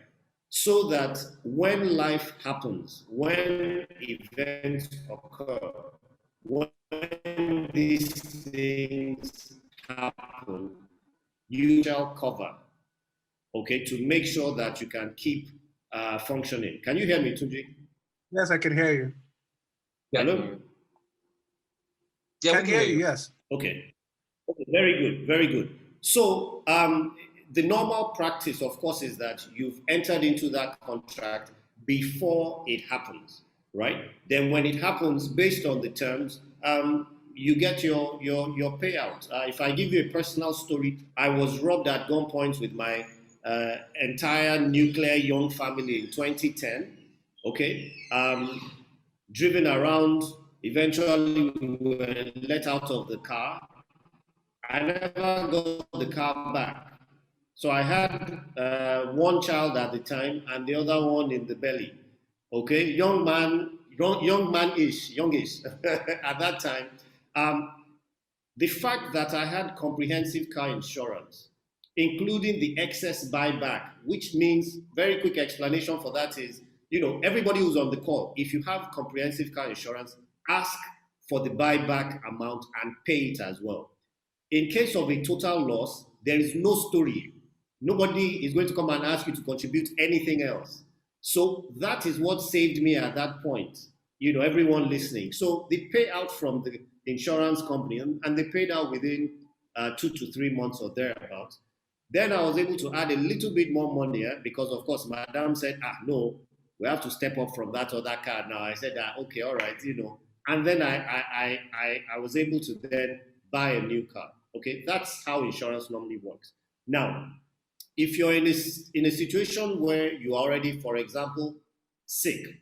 So that when life happens, when events occur, when these things happen, you shall cover, okay, to make sure that you can keep functioning. Can you hear me, Tunji? Yes, I can hear you. Hello? Yeah, I can hear you, yes. Okay, very good, very good. So the normal practice, of course, is that you've entered into that contract before it happens, right? Then when it happens, based on the terms, you get your payout. If I give you a personal story, I was robbed at gunpoint with my entire nuclear young family in 2010, okay? Driven around, eventually we were let out of the car. I never got the car back. So I had one child at the time and the other one in the belly. Okay, youngish at that time. The fact that I had comprehensive car insurance, including the excess buyback, which means, very quick explanation for that is, you know, everybody who's on the call, if you have comprehensive car insurance, ask for the buyback amount and pay it as well. In case of a total loss, there is no story. Nobody is going to come and ask you to contribute anything else. So that is what saved me at that point, you know, everyone listening. So they pay out from the insurance company and they paid out within 2 to 3 months or thereabouts. Then I was able to add a little bit more money because, of course, Madam said, no, we have to step up from that other card now. I said, okay, all right, you know. And then I was able to then buy a new car. Okay, that's how insurance normally works. Now, if you're in a situation where you're already, for example, sick,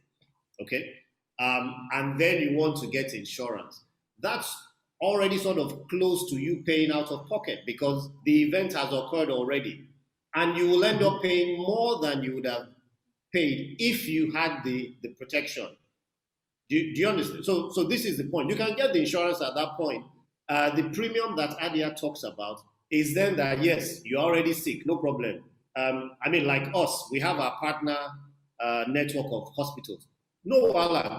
okay, and then you want to get insurance, that's already sort of close to you paying out of pocket because the event has occurred already. And you will end up paying more than you would have paid if you had the protection. Do you understand? So this is the point. You can get the insurance at that point. The premium that Adia talks about is then that, yes, you're already sick, no problem. I mean, like us, we have our partner network of hospitals. No,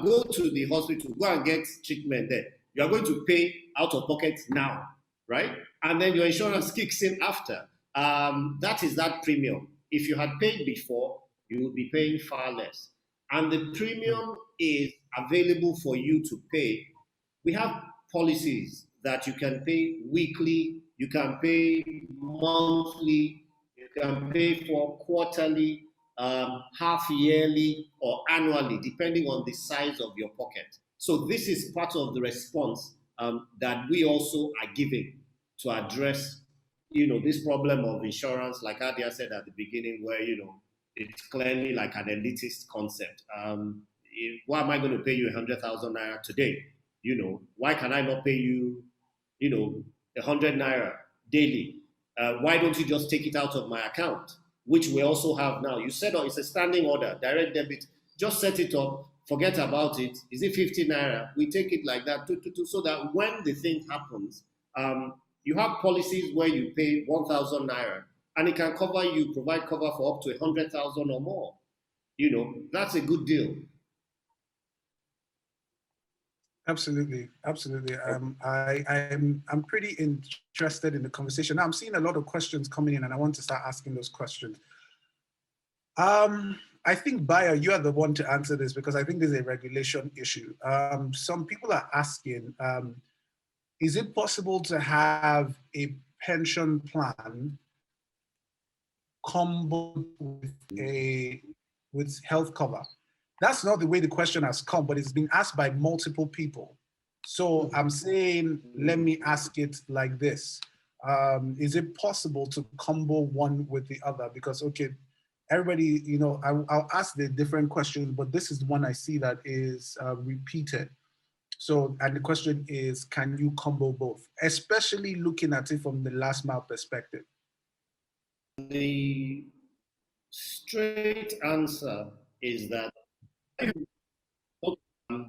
go to the hospital, go and get treatment there. You are going to pay out of pocket now, right? And then your insurance kicks in after. That is that premium. If you had paid before, you would be paying far less. And the premium is available for you to pay. We have policies that you can pay weekly, you can pay monthly, you can pay for quarterly, half yearly, or annually, depending on the size of your pocket. So this is part of the response that we also are giving to address, this problem of insurance, like Adia said at the beginning, where, it's clearly like an elitist concept. Why am I going to pay you 100,000 naira today? Why can I not pay you, 100 naira daily? Why don't you just take it out of my account, which we also have now? You said, it's a standing order, direct debit. Just set it up, forget about it. Is it 50 naira? We take it like that, so that when the thing happens, you have policies where you pay 1,000 naira, and it can cover you, provide cover for up to 100,000 or more. That's a good deal. Absolutely, absolutely. I'm pretty interested in the conversation. Now, I'm seeing a lot of questions coming in, and I want to start asking those questions. I think, Bayo, you are the one to answer this, because I think there's a regulation issue. Some people are asking, is it possible to have a pension plan combo with health cover? That's not the way the question has come, but it's been asked by multiple people. So I'm saying, let me ask it like this. Is it possible to combo one with the other? Because, okay, everybody, I'll ask the different questions, but this is the one I see that is repeated. So, and the question is, can you combo both? Especially looking at it from the last mile perspective. The straight answer is that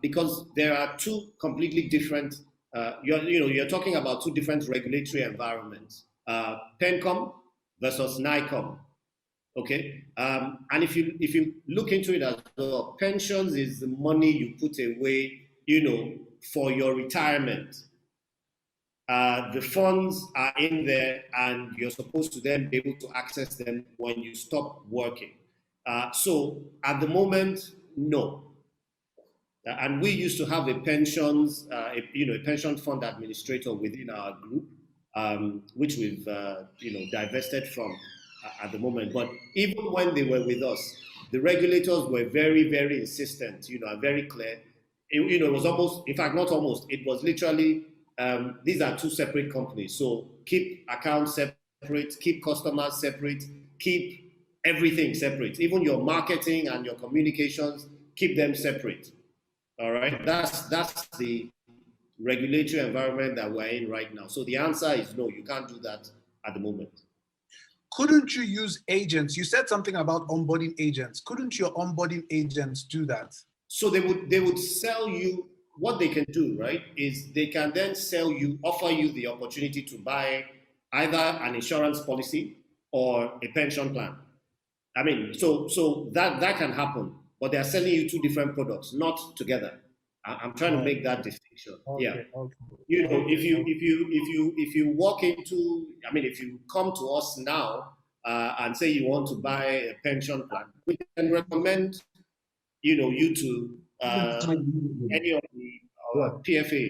because there are two completely different, you're talking about two different regulatory environments, PENCOM versus NICOM. Okay, and if you look into it as well, pensions is the money you put away, for your retirement. The funds are in there, and you're supposed to then be able to access them when you stop working. So at the moment, no. And we used to have a pensions, a pension fund administrator within our group, which we've divested from at the moment. But even when they were with us, the regulators were very, very insistent, and very clear. It was almost, in fact, not almost, it was literally, these are two separate companies. So keep accounts separate, keep customers separate, keep everything separate. Even your marketing and your communications, keep them separate. All right, that's the regulatory environment that we're in right now. So the answer is no, you can't do that at the moment. Couldn't you use agents? You said something about onboarding agents. Couldn't your onboarding agents do that? So they would sell you, what they can do, right, is they can then offer you the opportunity to buy either an insurance policy or a pension plan. I mean, so that can happen, but they are selling you two different products, not together. I'm trying to make that distinction. Okay, yeah. Okay. If you walk into, if you come to us now and say you want to buy a pension plan, we can recommend, you to any of the PFA.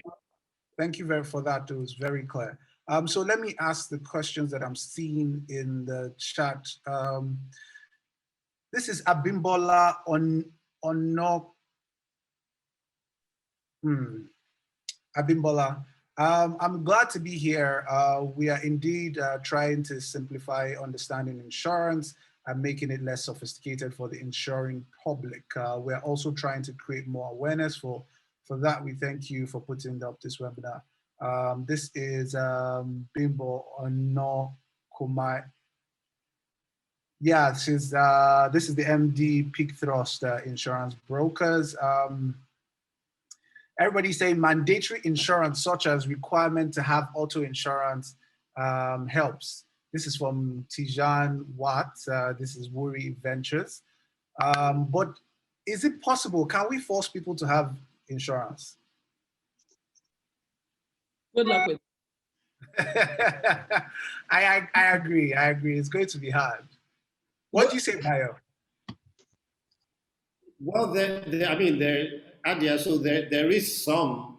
Thank you for that. It was very clear. So let me ask the questions that I'm seeing in the chat. This is Abimbola Abimbola. I'm glad to be here. We are indeed trying to simplify understanding insurance and making it less sophisticated for the insuring public. We're also trying to create more awareness. For that, we thank you for putting up this webinar. This is Bimbo Ono Kumai. Yeah, this is the MD Peak Thrust Insurance Brokers. Everybody's saying mandatory insurance, such as requirement to have auto insurance, helps. This is from Tijan Watt. This is Wuri Ventures. But is it possible? Can we force people to have insurance? Good luck with it. I agree. I agree. It's going to be hard. What do you say, Bayo? Well, there is some,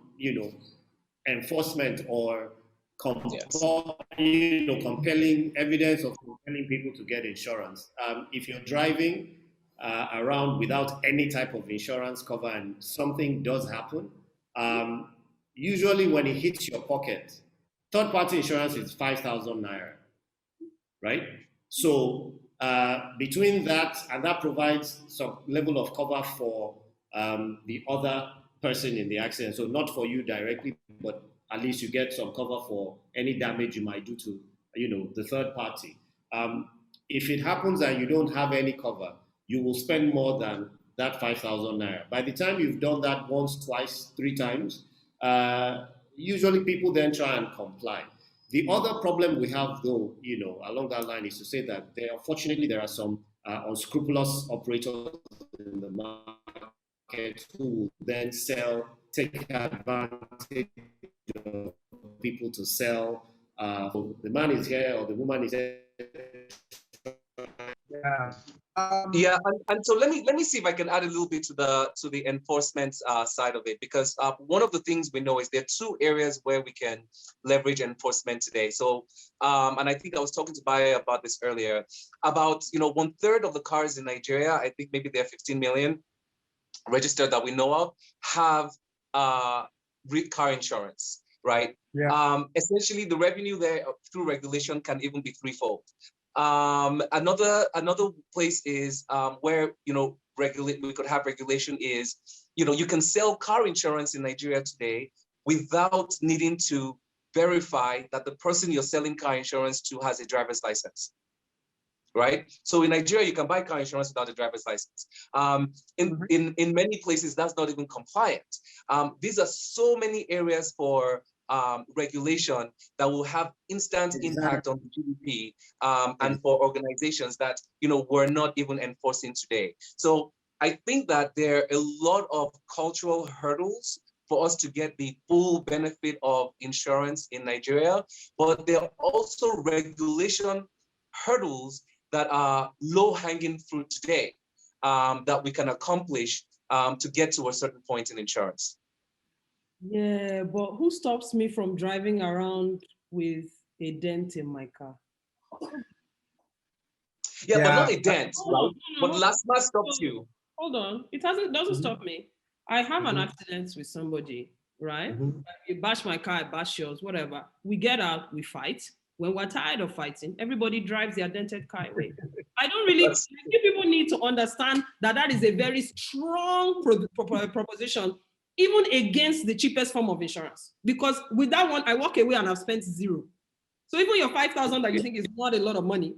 enforcement or compelling evidence of compelling people to get insurance. If you're driving around without any type of insurance cover and something does happen, usually when it hits your pocket, third-party insurance is 5,000 naira, right? So between that, and that provides some level of cover for the other person in the accident. So not for you directly, but at least you get some cover for any damage you might do to, the third party. If it happens that you don't have any cover, you will spend more than that 5,000 naira. By the time you've done that once, twice, three times, usually people then try and comply. The other problem we have, though, along that line, is to say that unfortunately there are some unscrupulous operators in the market who will then take advantage of people to sell. So the man is here or the woman is here. Yeah. Yeah, and so let me see if I can add a little bit to the enforcement side of it, because one of the things we know is there are two areas where we can leverage enforcement today. So and I think I was talking to Bayo about this earlier, about 1/3 of the cars in Nigeria, I think maybe there are 15 million registered that we know of, have car insurance, right? Yeah. Essentially the revenue there through regulation can even be threefold. Another place is where we could have regulation is you can sell car insurance in Nigeria today without needing to verify that the person you're selling car insurance to has a driver's license, right? So in Nigeria you can buy car insurance without a driver's license. In many places that's not even compliant. These are so many areas for regulation that will have instant impact on the GDP and for organizations that we're not even enforcing today. So I think that there are a lot of cultural hurdles for us to get the full benefit of insurance in Nigeria, but there are also regulation hurdles that are low-hanging fruit today that we can accomplish to get to a certain point in insurance. Yeah, but who stops me from driving around with a dent in my car? Yeah, but not a dent, right? But LASMA stops you. Hold on, it doesn't stop me. I have an accident with somebody, right? You bash my car, I bash yours, whatever. We get out, we fight. When we're tired of fighting, everybody drives their dented car away. I don't really think people need to understand that is a very strong proposition, even against the cheapest form of insurance. Because with that one, I walk away and I've spent zero. So even your 5,000 that you think is not a lot of money,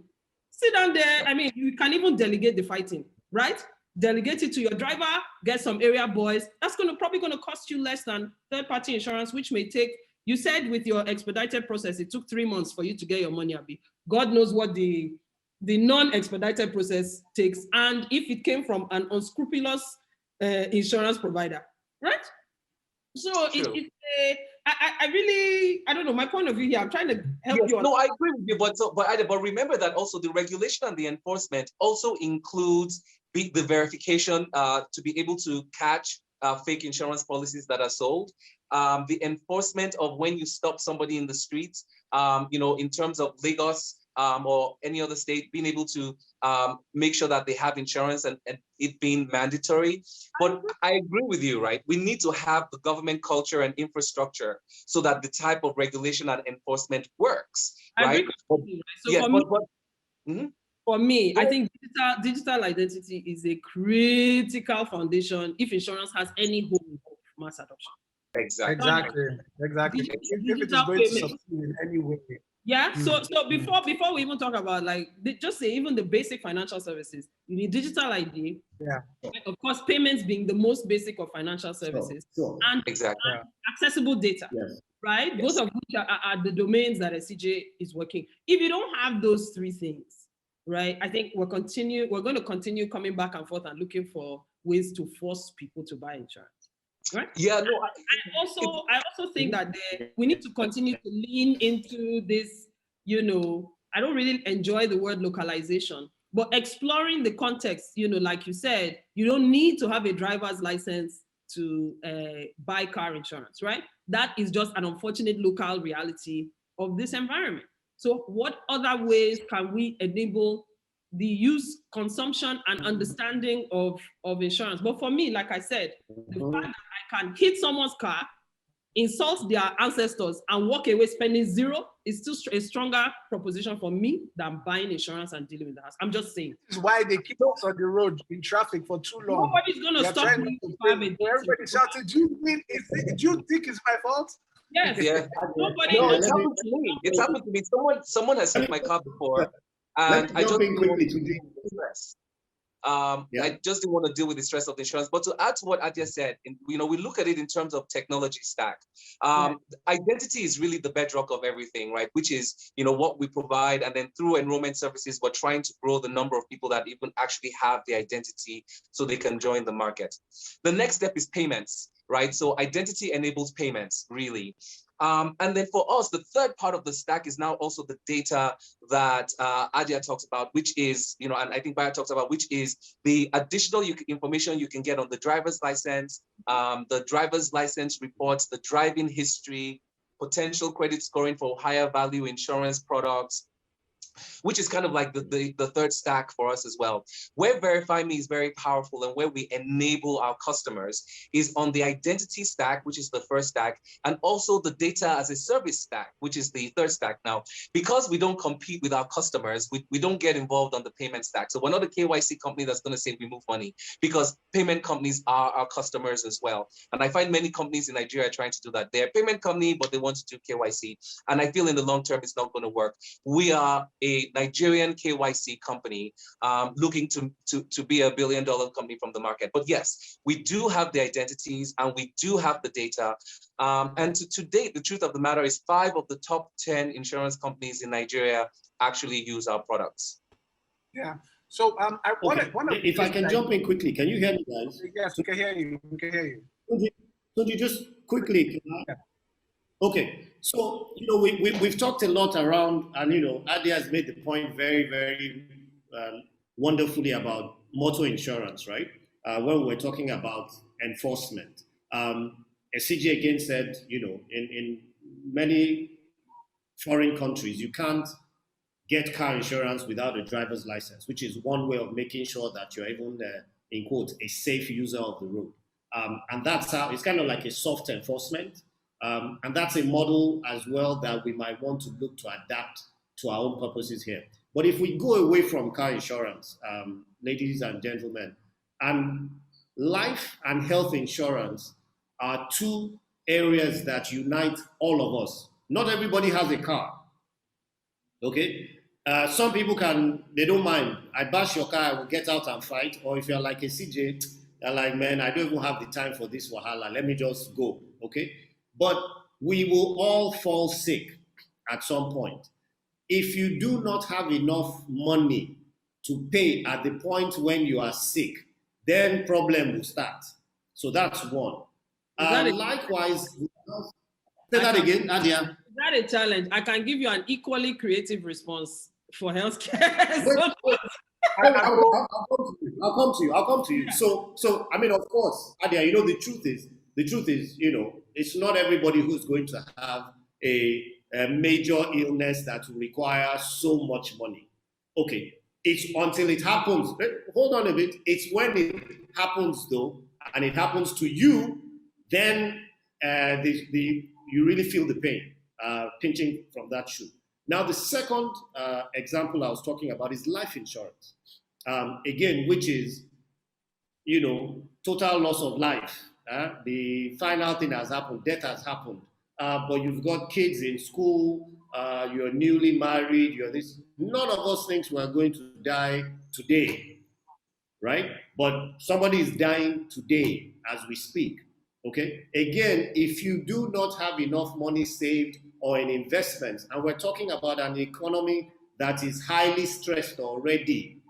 sit down there. I mean, you can even delegate the fighting, right? Delegate it to your driver, get some area boys. That's probably going to cost you less than third-party insurance, which may take, you said with your expedited process, it took 3 months for you to get your money, Abi. God knows what the non-expedited process takes. And if it came from an unscrupulous insurance provider, right? So I don't know, my point of view here, I'm trying to help you. No, I agree with you, but remember that also the regulation and the enforcement also includes the verification to be able to catch fake insurance policies that are sold. The enforcement of when you stop somebody in the streets, in terms of Lagos or any other state, being able to make sure that they have insurance and it being mandatory. But I agree with you, right? We need to have the government culture and infrastructure so that the type of regulation and enforcement works, right? For me, I think digital identity is a critical foundation if insurance has any hope of mass adoption. Exactly. If it is going to succeed in any way. Yeah. So before we even talk about just say even the basic financial services, you need digital ID. Yeah. Of course, payments being the most basic of financial services, and accessible data. Yes. Right? Yes. Both of which are the domains that SCJ is working. If you don't have those three things, right, I think we're going to continue coming back and forth and looking for ways to force people to buy insurance. Right? Yeah, no. I also think that we need to continue to lean into this, I don't really enjoy the word localization, but exploring the context, like you said, you don't need to have a driver's license to buy car insurance, right? That is just an unfortunate local reality of this environment. So what other ways can we enable the use, consumption, and understanding of insurance? But for me, like I said, the fact that I can hit someone's car insult their ancestors and walk away spending zero is still a stronger proposition for me than buying insurance and dealing with the house. I'm just saying. This is why they keep us on the road in traffic for too long. Nobody's going to stop me if I have a everybody shouted, do you think it's my fault? Yes. Yeah. Nobody. No, it's happened to me. It's happened to me. Someone has hit my car before, and I just didn't want to deal with the stress. I just didn't want to deal with the stress of the insurance. But to add to what Adia said, we look at it in terms of technology stack. Identity is really the bedrock of everything, right? Which is, what we provide, and then through enrollment services, we're trying to grow the number of people that even actually have the identity so they can join the market. The next step is payments, right? So identity enables payments, really. And then for us, the third part of the stack is now also the data that Adia talks about, which is, and I think Bayo talks about, which is the additional information you can get on the driver's license, the driver's license reports, the driving history, potential credit scoring for higher value insurance products, which is kind of like the third stack for us as well. Where VerifyMe is very powerful and where we enable our customers is on the identity stack, which is the first stack, and also the data as a service stack, which is the third stack. Now, because we don't compete with our customers, we don't get involved on the payment stack. So we're not a KYC company that's going to say we move money, because payment companies are our customers as well. And I find many companies in Nigeria trying to do that. They're a payment company, but they want to do KYC. And I feel in the long term, it's not going to work. We are a Nigerian KYC company looking to be a $1 billion company from the market. But yes, we do have the identities and we do have the data. And to date, the truth of the matter is 5 of the top 10 insurance companies in Nigeria actually use our products. Yeah. So I want to. If I can jump in quickly, can you hear me, guys? Yes, we can hear you. We can hear you. Could you just quickly? Yeah. Okay, so we've talked a lot around, and Adi has made the point very, very wonderfully about motor insurance, right? When we're talking about enforcement, CJ again said, in many foreign countries, you can't get car insurance without a driver's license, which is one way of making sure that you're even, in quotes, a safe user of the road. And that's how it's kind of like a soft enforcement. And that's a model as well that we might want to look to adapt to our own purposes here. But if we go away from car insurance, ladies and gentlemen, and life and health insurance are 2 areas that unite all of us. Not everybody has a car, okay? Some people they don't mind. I bash your car, I will get out and fight. Or if you're like a CJ, you're like, man, I don't even have the time for this wahala. Let me just go, okay? But we will all fall sick at some point. If you do not have enough money to pay at the point when you are sick, then problem will start. So that's one. Likewise, say that again, Adia. Is that a challenge? I can give you an equally creative response for healthcare. I'll come to you. Yeah. So I mean, of course, Adia, the truth is, it's not everybody who's going to have a major illness that will require so much money. Okay, it's until it happens. Hold on a bit. It's when it happens, though, and it happens to you, then you really feel the pain, pinching from that shoe. Now, the second example I was talking about is life insurance. Again, which is, total loss of life. The final thing has happened, death has happened. But you've got kids in school, you're newly married, you're this. None of us thinks we're going to die today, right? But somebody is dying today as we speak, okay? Again, if you do not have enough money saved or in investments, and we're talking about an economy that is highly stressed already,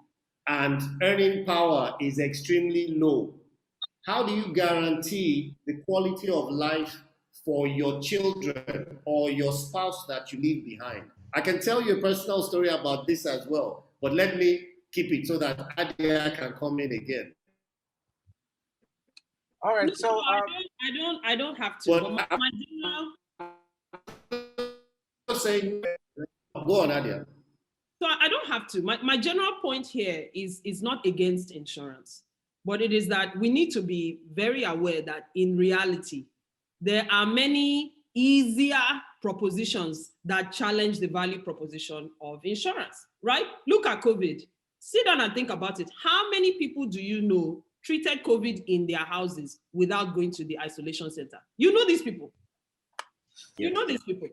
and earning power is extremely low, how do you guarantee the quality of life for your children or your spouse that you leave behind? I can tell you a personal story about this as well, but let me keep it so that Adia can come in again. All right, so I don't have to. But I'm saying, go on, Adia. So I don't have to. My general point here is not against insurance, but it is that we need to be very aware that in reality, there are many easier propositions that challenge the value proposition of insurance, right? Look at COVID. Sit down and think about it. How many people do you know treated COVID in their houses without going to the isolation center? You know these people. You know these people.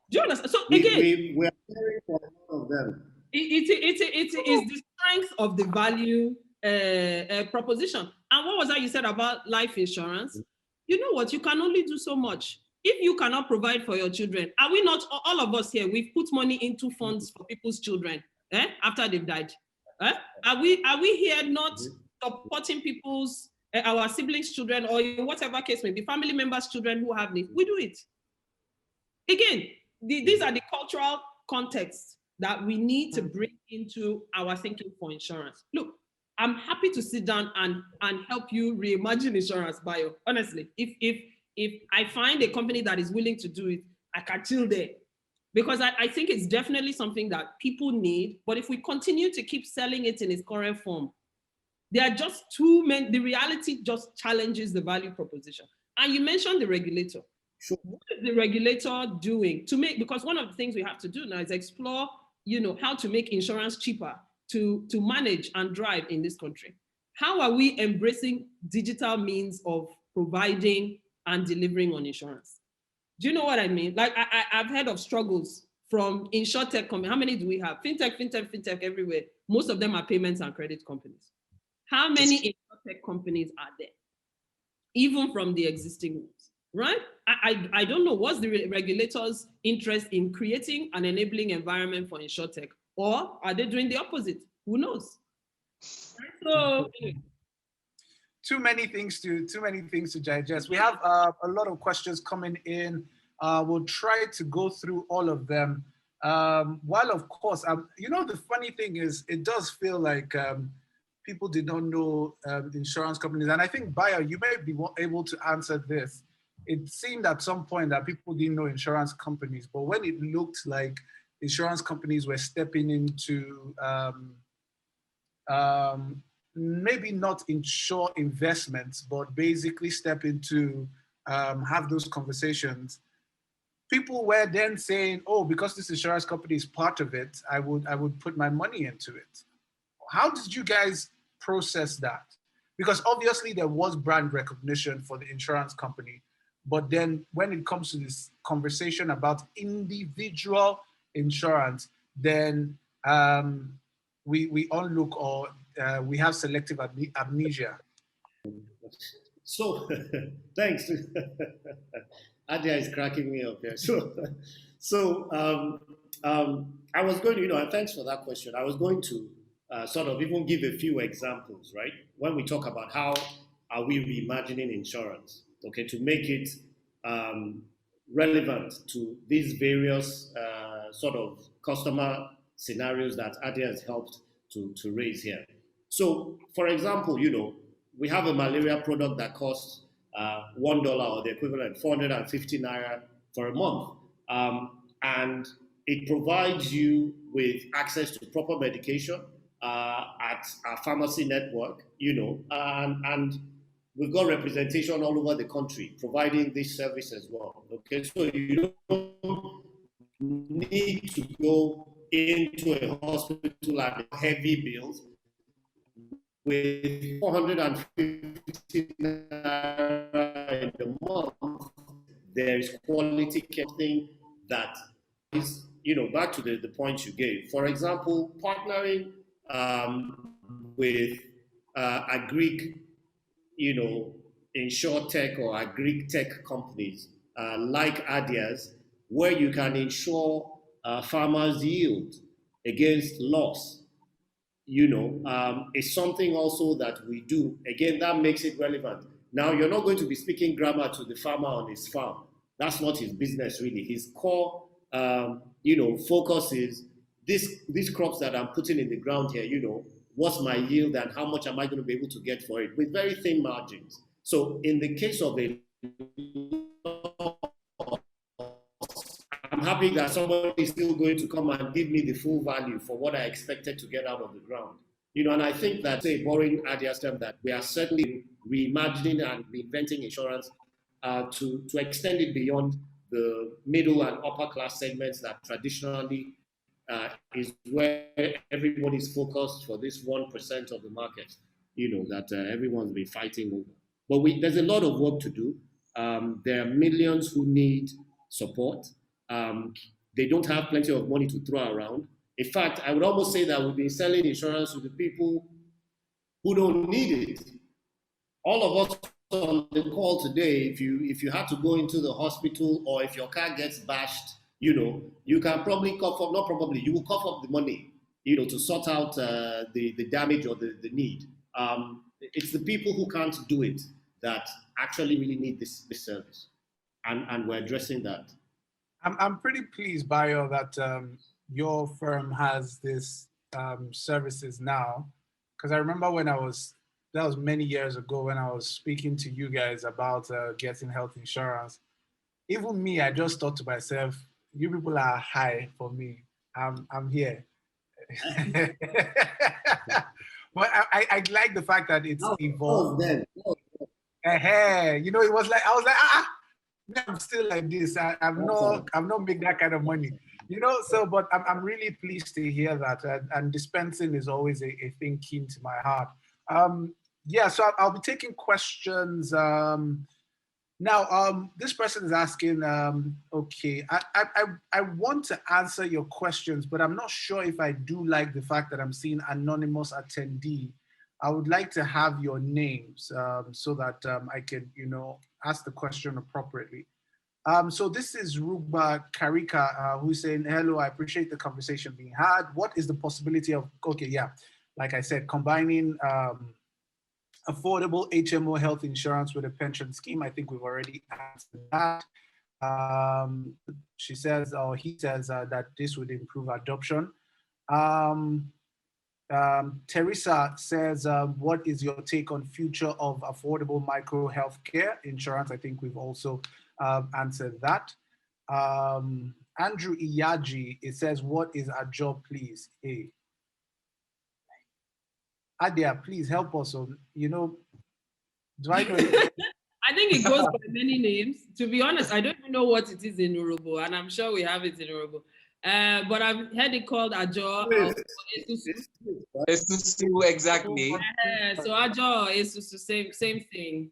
Do you understand? So again, we are hearing from all of them. It is the strength of the value proposition. And what was that you said about life insurance? You know what? You can only do so much. If you cannot provide for your children, are we not, all of us here, we've put money into funds for people's children after they've died? Are we here not supporting people's, our siblings' children, or in whatever case may be, family members' children who have needs? We do it. Again, these are the cultural contexts that we need to bring into our thinking for insurance. Look, I'm happy to sit down and help you reimagine insurance, Bio. Honestly, if I find a company that is willing to do it, I can chill there. Because I think it's definitely something that people need, but if we continue to keep selling it in its current form, there are just too many, the reality just challenges the value proposition. And you mentioned the regulator. Sure. What is the regulator doing to make, because one of the things we have to do now is explore, how to make insurance cheaper to manage and drive in this country. How are we embracing digital means of providing and delivering on insurance? Do you know what I mean? Like I've heard of struggles from insurtech companies. How many do we have? Fintech everywhere. Most of them are payments and credit companies. How many insurtech companies are there? Even from the existing ones, right? I don't know what's the regulators' interest in creating an enabling environment for insurtech, or are they doing the opposite? Who knows? So too many things to digest. We have a lot of questions coming in. We'll try to go through all of them. While of course, the funny thing is, it does feel like people did not know insurance companies, and I think Bayo, you may be able to answer this. It seemed at some point that people didn't know insurance companies, but when it looked like insurance companies were stepping into maybe not insure investments, but basically step into have those conversations, people were then saying, oh, because this insurance company is part of it, I would put my money into it. How did you guys process that? Because obviously there was brand recognition for the insurance company, but then when it comes to this conversation about individual insurance, then we all look, or we have selective amnesia. So, thanks. Adia is cracking me up here. So I was going to, and thanks for that question. I was going to sort of even give a few examples, right? When we talk about how are we reimagining insurance, okay, to make it relevant to these various sort of customer scenarios that Adia has helped to raise here. So, for example, we have a malaria product that costs $1 or the equivalent, 450 naira for a month. And it provides you with access to proper medication at our pharmacy network, and we've got representation all over the country providing this service as well. Okay, so you don't need to go into a hospital at heavy bills. With 450 naira in the month, there is quality care thing that is, back to the point you gave. For example, partnering with agri, insurtech or agri tech companies like Adia's, where you can insure farmers' yield against loss. Is something also that we do. Again, that makes it relevant. Now, you're not going to be speaking grammar to the farmer on his farm. That's not his business, really. His core, focus is these crops that I'm putting in the ground here, what's my yield and how much am I going to be able to get for it with very thin margins. So in the case of I'm happy that somebody is still going to come and give me the full value for what I expected to get out of the ground. And I think that, borrowing Adia's term, that we are certainly reimagining and reinventing insurance to extend it beyond the middle and upper class segments that traditionally is where everyone is focused for this 1% of the market, that everyone's been fighting over. But there's a lot of work to do. There are millions who need support. They don't have plenty of money to throw around. In fact, I would almost say that we've been selling insurance to the people who don't need it. All of us on the call today, if you had to go into the hospital or if your car gets bashed, you can probably cough up, not probably, you will cough up the money, to sort out the damage or the need. It's the people who can't do it that actually really need this service. And we're addressing that. I'm pretty pleased, Bayo, that your firm has this services now. Because I remember that was many years ago when I was speaking to you guys about getting health insurance. Even me, I just thought to myself, you people are high for me. I'm here. But I like the fact that it's evolved. It was like, I was like, I'm still like this. I'm not making that kind of money. So, but I'm really pleased to hear that. And dispensing is always a thing keen to my heart. So I'll be taking questions. Now, this person is asking, okay, I want to answer your questions, but I'm not sure if I do like the fact that I'm seeing anonymous attendee. I would like to have your names so that I can, ask the question appropriately. So this is Rugba Karika, who's saying, hello, I appreciate the conversation being had. What is the possibility of, like I said, combining affordable HMO health insurance with a pension scheme? I think we've already answered that. She says, or he says that this would improve adoption. Teresa says, what is your take on future of affordable micro healthcare insurance? I think we've also answered that. Andrew Iyaji, it says, what is our job, please? Hey. Adia, please help us on, do I know? I think it goes by many names. To be honest, I don't even know what it is in Urobo, and I'm sure we have it in Urobo. But I've heard it called Ajo. Esusu, exactly. So Ajo, Esusu, same thing.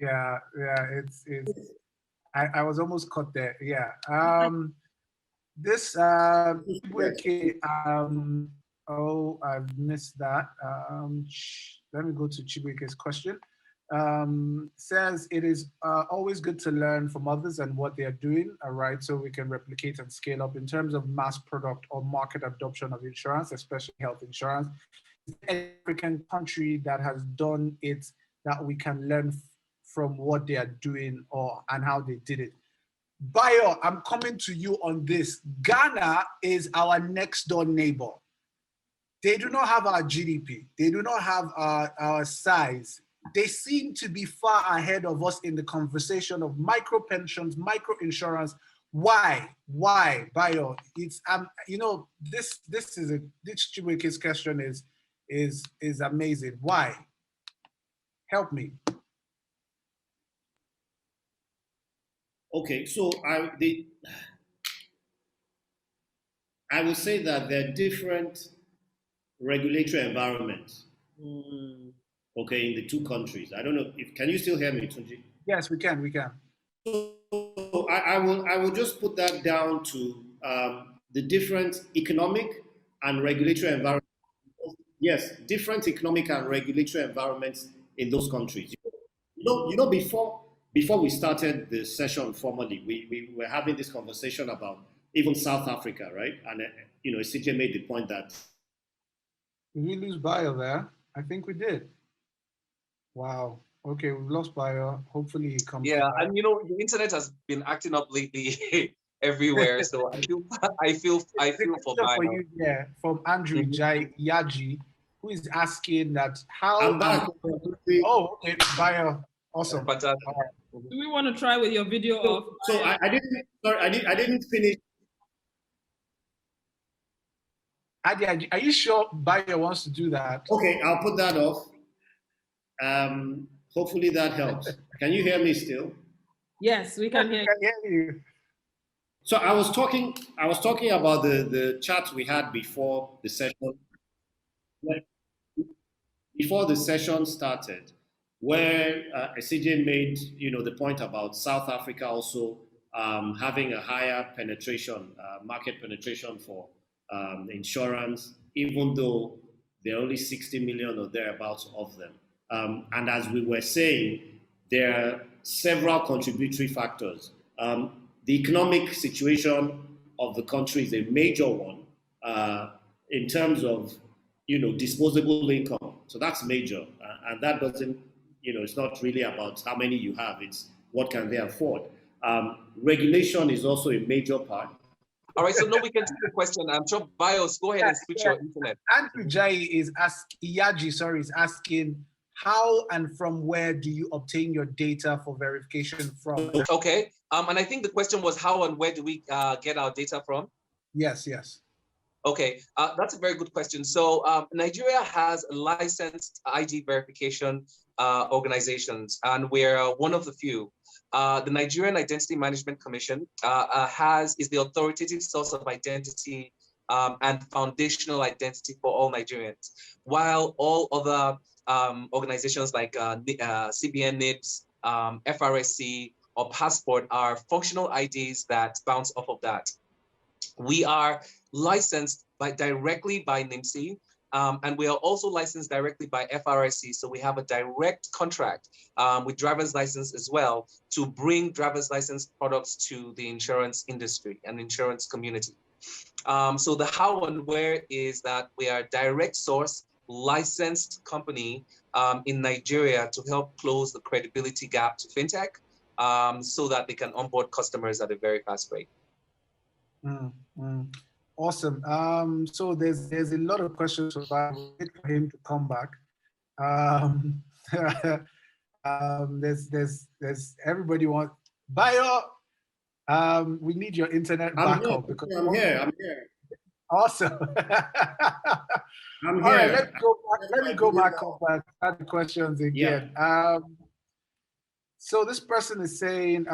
Yeah, it's I was almost caught there. Yeah. This I've missed that. Let me go to Chibuike's question. Says it is always good to learn from others and what they are doing, all right, so we can replicate and scale up in terms of mass product or market adoption of insurance, especially health insurance. Is there an African country that has done it that we can learn from what they are doing and how they did it? Bayo, I'm coming to you on this. Ghana is our next door neighbor. They do not have our GDP. They do not have our size. They seem to be far ahead of us in the conversation of micro pensions, micro insurance. Why, Bayo? It's this Chibuike's question is amazing. Why? Help me. Okay, so I would say that there are different regulatory environments. Okay, in the two countries. I don't know can you still hear me, Tunji? Yes, we can. So I will just put that down to the different economic and regulatory environments. Yes, different economic and regulatory environments in those countries. Before we started the session formally, we were having this conversation about even South Africa, right? And CJ made the point that. Did we lose Bayo there? I think we did. Wow. Okay, we've lost Bayo. Hopefully he comes back. And the internet has been acting up lately everywhere. So I feel for Bayo. From Andrew Yaji, who is asking that how. I'm back. Oh, okay, Bayo. Awesome. Do we want to try with your video off? So I didn't finish. Adi, are you sure Bayo wants to do that? Okay, I'll put that off. Hopefully that helps. Can you hear me still? Yes, we can hear I you. can hear you. So I was talking about the chat we had before the session. Before the session started, where CJ made the point about South Africa also having a higher penetration, market penetration for insurance, even though there are only 60 million or thereabouts of them. And as we were saying, there are several contributory factors. The economic situation of the country is a major one in terms of disposable income. So that's major, and that doesn't, it's not really about how many you have. It's what can they afford. Regulation is also a major part. All right, so now we can take the question. I'm sure Bios, go ahead and switch your internet. Andrew Jai is asking, how and from where do you obtain your data for verification from? Okay, and I think the question was how and where do we get our data from? Yes, yes. Okay, that's a very good question. So Nigeria has licensed ID verification organizations, and we're one of the few. The Nigerian Identity Management Commission is the authoritative source of identity and foundational identity for all Nigerians, while all other organizations like CBN, NIBS, FRSC, or Passport are functional IDs that bounce off of that. We are licensed directly by NIMSI, and we are also licensed directly by FRSC. So we have a direct contract with driver's license as well to bring driver's license products to the insurance industry and insurance community. So the how and where is that we are a direct source licensed company in Nigeria to help close the credibility gap to fintech so that they can onboard customers at a very fast rate. Awesome. So there's a lot of questions for him to come back. There's everybody wants Bio. We need your internet backup because I'm here. Awesome. I'm here. All right, let me go back up and start the questions again. Yeah. So this person is saying,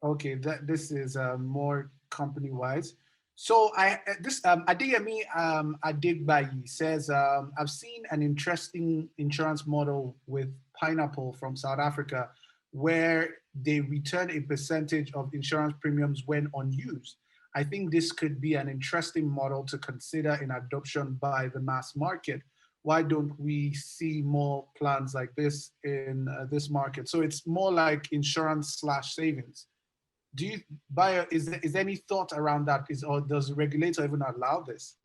okay, this is more company-wise. So Adeyemi Adegbayi says, I've seen an interesting insurance model with Pineapple from South Africa, where they return a percentage of insurance premiums when unused. I think this could be an interesting model to consider in adoption by the mass market. Why don't we see more plans like this in this market? So it's more like insurance/savings. Do you, Bio, is there any thought around that? Or does the regulator even allow this?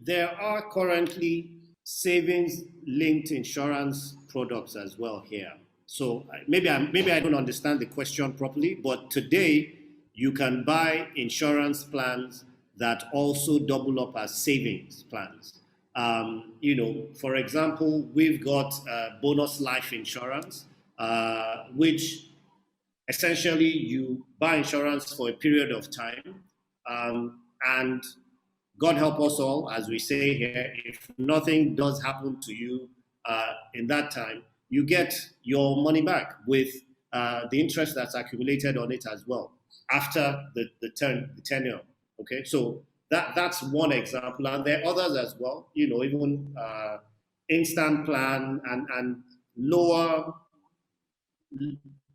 There are currently savings-linked insurance products as well here. So maybe I don't understand the question properly, but today you can buy insurance plans that also double up as savings plans. For example, we've got bonus life insurance, which essentially you buy insurance for a period of time, and God help us all, as we say here, if nothing does happen to you in that time, you get your money back with the interest that's accumulated on it as well after the tenure. Okay, so that's one example, and there are others as well. Even instant plan and lower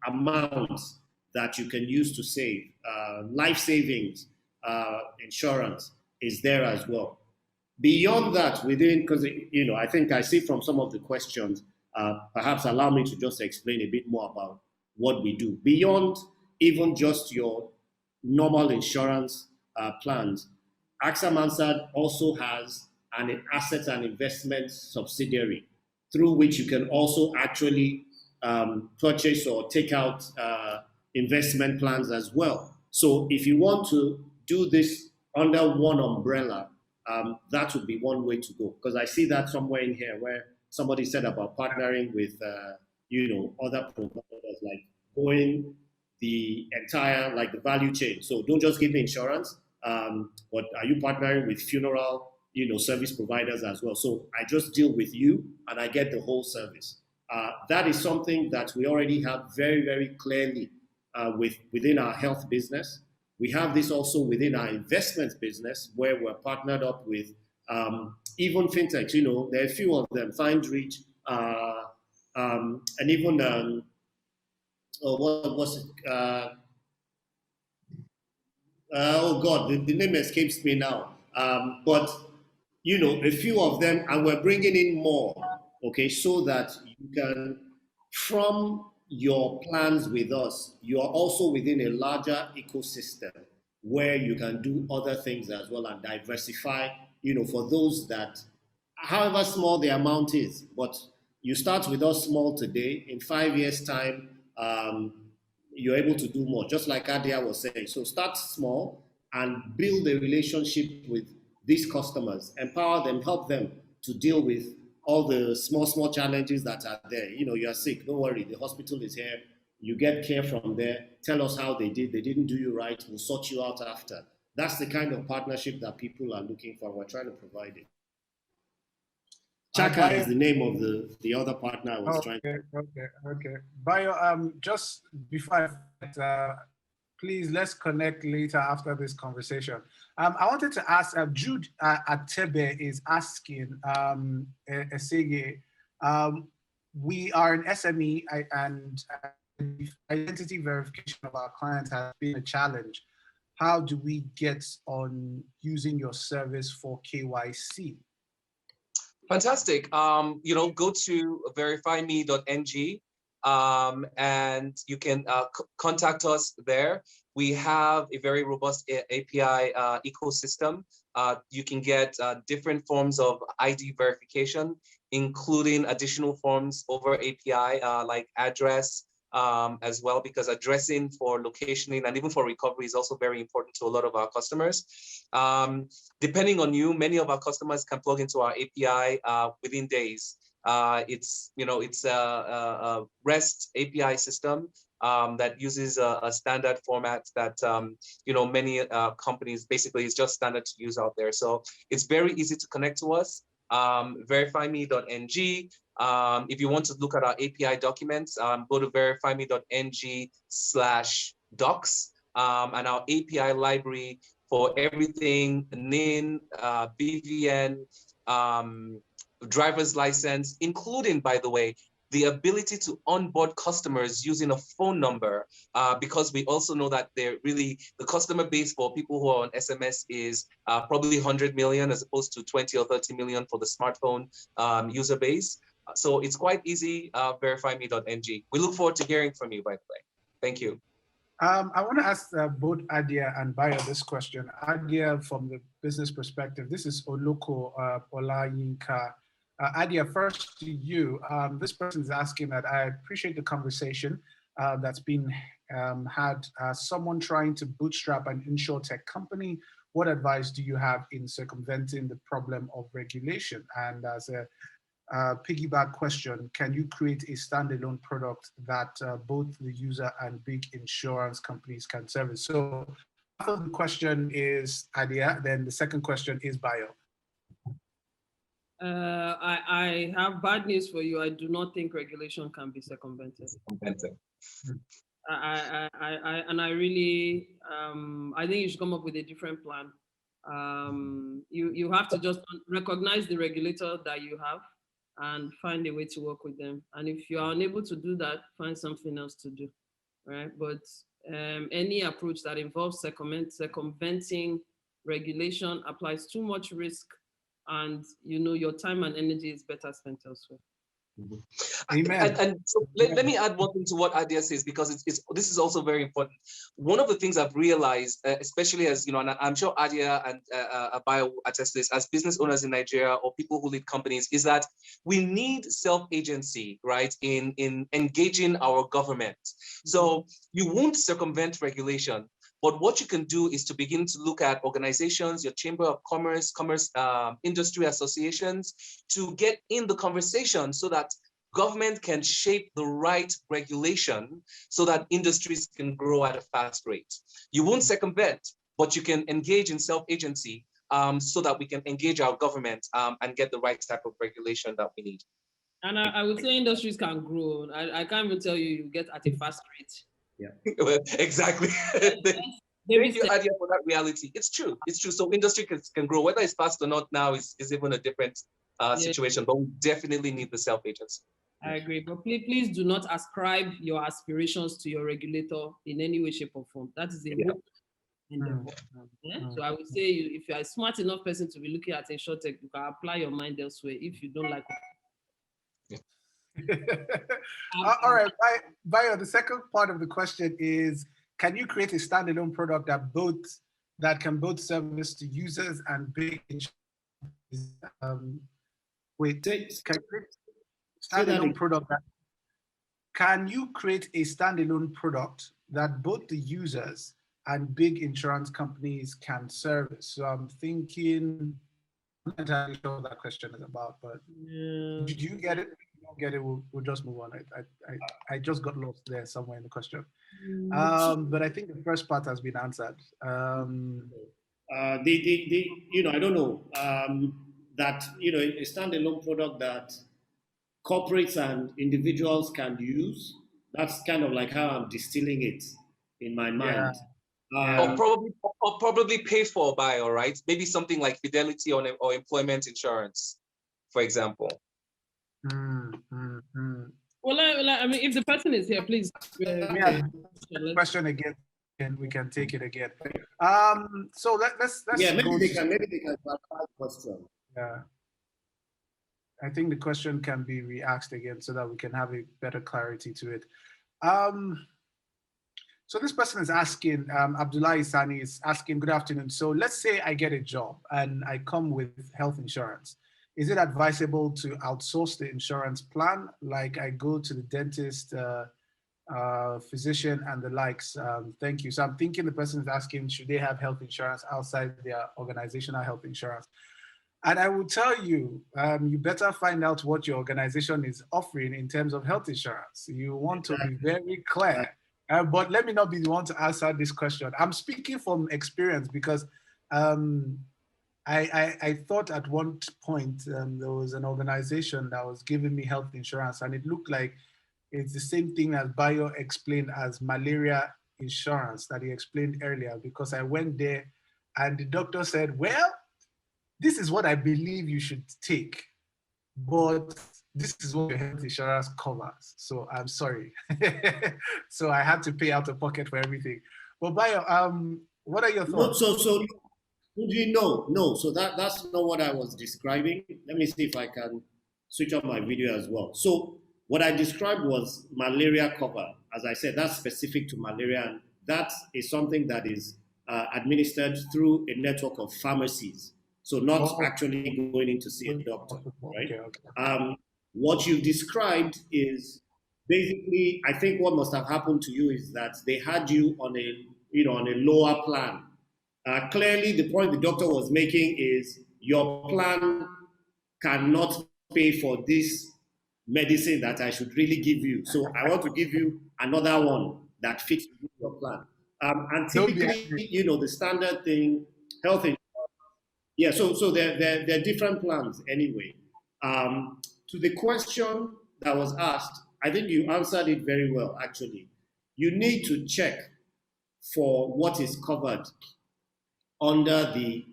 amounts that you can use to save. Life savings insurance is there as well. Beyond that, because I think I see from some of the questions, perhaps allow me to just explain a bit more about what we do. Beyond even just your normal insurance plans, AXA Mansard also has an asset and investment subsidiary through which you can also actually purchase or take out investment plans as well. So if you want to do this under one umbrella, that would be one way to go. Because I see that somewhere in here where somebody said about partnering with other providers, like going the entire, like the value chain. So don't just give me insurance, but are you partnering with funeral service providers as well? So I just deal with you and I get the whole service. That is something that we already have very, very clearly within our health business. We have this also within our investment business, where we're partnered up with even fintechs. You know, there are a few of them, FindReach, and even what was it? Oh God, the name escapes me now. But you know, a few of them, and we're bringing in more. Okay, so that you can, from your plans with us, you are also within a larger ecosystem where you can do other things as well and diversify. You know, for those that, however small the amount is, but you start with us small today. In 5 years' time, you're able to do more, just like Adia was saying. So start small and build a relationship with these customers, empower them, help them to deal with all the small challenges that are there. You know, you're sick, don't worry, the hospital is here. You get care from there. Tell us how they didn't do you right, we'll sort you out after. That's the kind of partnership that people are looking for. We're trying to provide it. Chaka is the name of the other partner I was trying to. Okay. Bio, just before please, let's connect later after this conversation. I wanted to ask, Jude Atebe is asking, Esege, we are an SME and identity verification of our clients has been a challenge. How do we get on using your service for KYC? Fantastic. You know, go to verifyme.ng and you can contact us there. We have a very robust API ecosystem. You can get different forms of ID verification, including additional forms over API like address as well, because addressing for locationing and even for recovery is also very important to a lot of our customers. Depending on you, many of our customers can plug into our API within days. It's a REST API system that uses a standard format that many companies, basically it's just standard to use out there. So it's very easy to connect to us. VerifyMe.ng. If you want to look at our API documents, go to verifyme.ng/docs, and our API library for everything, NIN, BVN, driver's license, including, by the way, the ability to onboard customers using a phone number, because we also know that the customer base for people who are on SMS is probably 100 million as opposed to 20 or 30 million for the smartphone user base. So it's quite easy, verifyme.ng. We look forward to hearing from you, by the way. Thank you. I want to ask both Adia and Bayo this question. Adia, from the business perspective, this is Oloko Olayinka. Adia, first to you. This person is asking that I appreciate the conversation that's been had. Someone trying to bootstrap an insurtech company, what advice do you have in circumventing the problem of regulation? And as a piggyback question, can you create a standalone product that both the user and big insurance companies can service? So half of the question is Adia, then the second question is Bayo. I have bad news for you. I do not think regulation can be circumvented. I think you should come up with a different plan. You have to just recognize the regulator that you have and find a way to work with them. And if you are unable to do that, find something else to do, right? But any approach that involves circumventing regulation applies too much risk, and your time and energy is better spent elsewhere. Amen. And so let me add one thing to what Adia says, because this is also very important. One of the things I've realized, especially as and I'm sure Adia and Bayo attest to this, as business owners in Nigeria or people who lead companies, is that we need self-agency, right, in engaging our government. So you won't circumvent regulation, but what you can do is to begin to look at organizations, your chamber of commerce, industry associations, to get in the conversation so that government can shape the right regulation so that industries can grow at a fast rate. You won't circumvent, but you can engage in self-agency so that we can engage our government and get the right type of regulation that we need. And I would say industries can grow. I can't even tell you you get at a fast rate. Well, exactly. Baby Thank you, steps. Adia, for that reality. It's true. It's true. So industry can grow. Whether it's fast or not now is even a different situation, but we definitely need the self-agents. I agree. But please do not ascribe your aspirations to your regulator in any way, shape, or form. That is a hope endeavor. So I would say if you are a smart enough person to be looking at InsurTech, you can apply your mind elsewhere if you don't like it. All right, Bayo, the second part of the question is, can you create a standalone product that can both service to users and big can you create a standalone product that both the users and big insurance companies can service? So I'm thinking, I'm not entirely sure what that question is about, but did you get it? If you don't get it, we'll just move on. I just got lost there somewhere in the question. But I think the first part has been answered. I don't know, that, a standalone product that corporates and individuals can use. That's kind of like how I'm distilling it in my mind. Or probably paid for by, all right? Maybe something like fidelity or employment insurance, for example. Well, I mean, if the person is here, please. Question again, and we can take it again. So let's maybe they can clarify the question. Yeah. I think the question can be re-asked again so that we can have a better clarity to it. So this person is asking, Abdullah Isani is asking, good afternoon. So let's say I get a job and I come with health insurance. Is it advisable to outsource the insurance plan? Like I go to the dentist, physician and the likes. Thank you. So I'm thinking the person is asking, should they have health insurance outside their organizational health insurance? And I will tell you, you better find out what your organization is offering in terms of health insurance. You want to be very clear. But let me not be the one to answer this question. I'm speaking from experience because I thought at one point there was an organization that was giving me health insurance, and it looked like it's the same thing as Bayo explained as malaria insurance that he explained earlier, because I went there and the doctor said, well, this is what I believe you should take, but this is what your health insurance covers. So I'm sorry. So I had to pay out of pocket for everything. But Bayo, what are your thoughts? No. So that's not what I was describing. Let me see if I can switch on my video as well. So what I described was malaria cover. As I said, that's specific to malaria. And that is something that is administered through a network of pharmacies. So not actually going in to see a doctor, right? Okay. What you've described is basically, I think what must have happened to you is that they had you on a lower plan. Clearly, the point the doctor was making is your plan cannot pay for this medicine that I should really give you. So I want to give you another one that fits your plan. And typically, the standard thing, health insurance. Yeah, so they're different plans anyway. To the question that was asked, I think you answered it very well, actually. You need to check for what is covered under the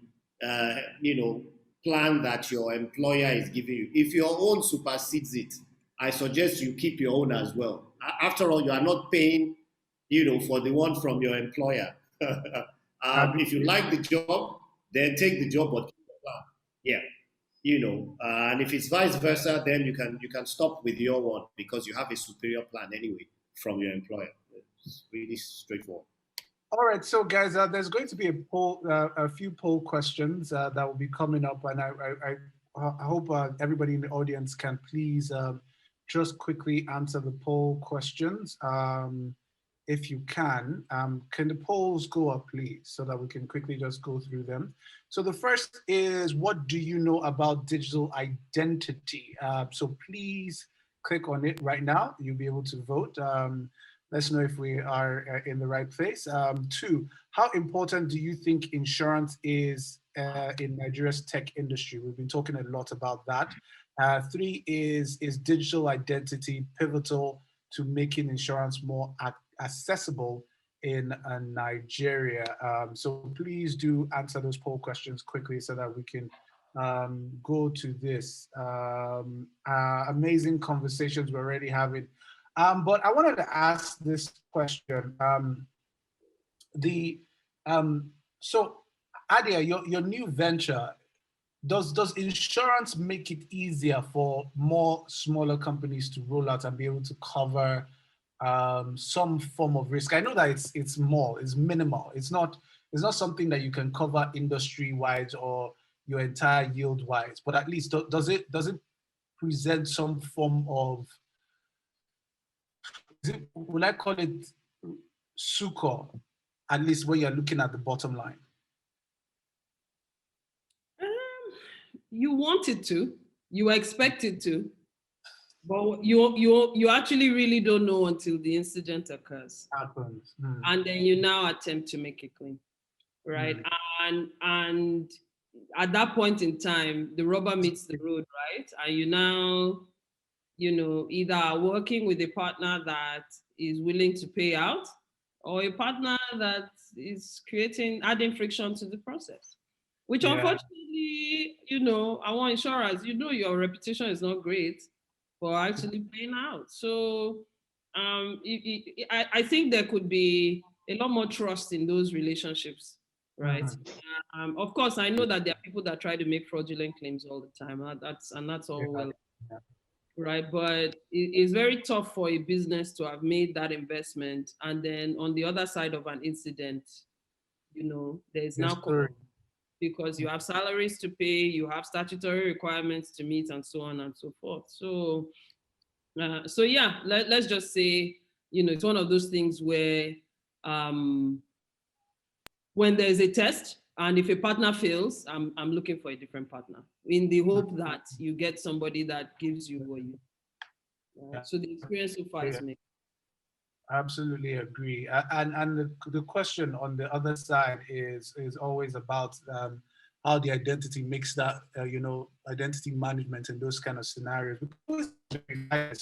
plan that your employer is giving you. If your own supersedes it, I suggest you keep your own as well. After all, you are not paying, for the one from your employer. If you like the job, then take the job but keep the plan. Yeah. And if it's vice versa, then you can stop with your one because you have a superior plan anyway from your employer. It's really straightforward. All right, so guys, there's going to be a few poll questions that will be coming up, and I hope everybody in the audience can please just quickly answer the poll questions. If you can the polls go up, please, so that we can quickly just go through them. So the first is, what do you know about digital identity? So please click on it right now. You'll be able to vote. Let's know if we are in the right place. 2, how important do you think insurance is in Nigeria's tech industry? We've been talking a lot about that. Three is digital identity pivotal to making insurance more accessible in Nigeria? So please do answer those poll questions quickly so that we can go to this. Amazing conversations we're already having. But I wanted to ask this question. So Adia, your new venture, does insurance make it easier for more smaller companies to roll out and be able to cover some form of risk? I know that it's minimal. It's not something that you can cover industry wise or your entire yield wise, but at least does it present some form of, will I call it succor, at least when you're looking at the bottom line? You want it to, you expect it to, but you actually really don't know until the incident occurs. Happens. And then you now attempt to make it clean, right? And at that point in time, the rubber meets the road, right? And you now, either are working with a partner that is willing to pay out, or a partner that is adding friction to the process. Which unfortunately, our insurers, your reputation is not great for actually paying out. So I think there could be a lot more trust in those relationships, right? Of course, I know that there are people that try to make fraudulent claims all the time. That's all well, right? But it's very tough for a business to have made that investment, and then on the other side of an incident, there's now because you have salaries to pay, you have statutory requirements to meet, and so on and so forth. So yeah, let's just say, it's one of those things where when there's a test, and if a partner fails, I'm looking for a different partner in the hope that you get somebody that gives you what you. So the experience so far is mixed. Absolutely agree. And the question on the other side is always about how the identity makes that, identity management in those kind of scenarios. Because things,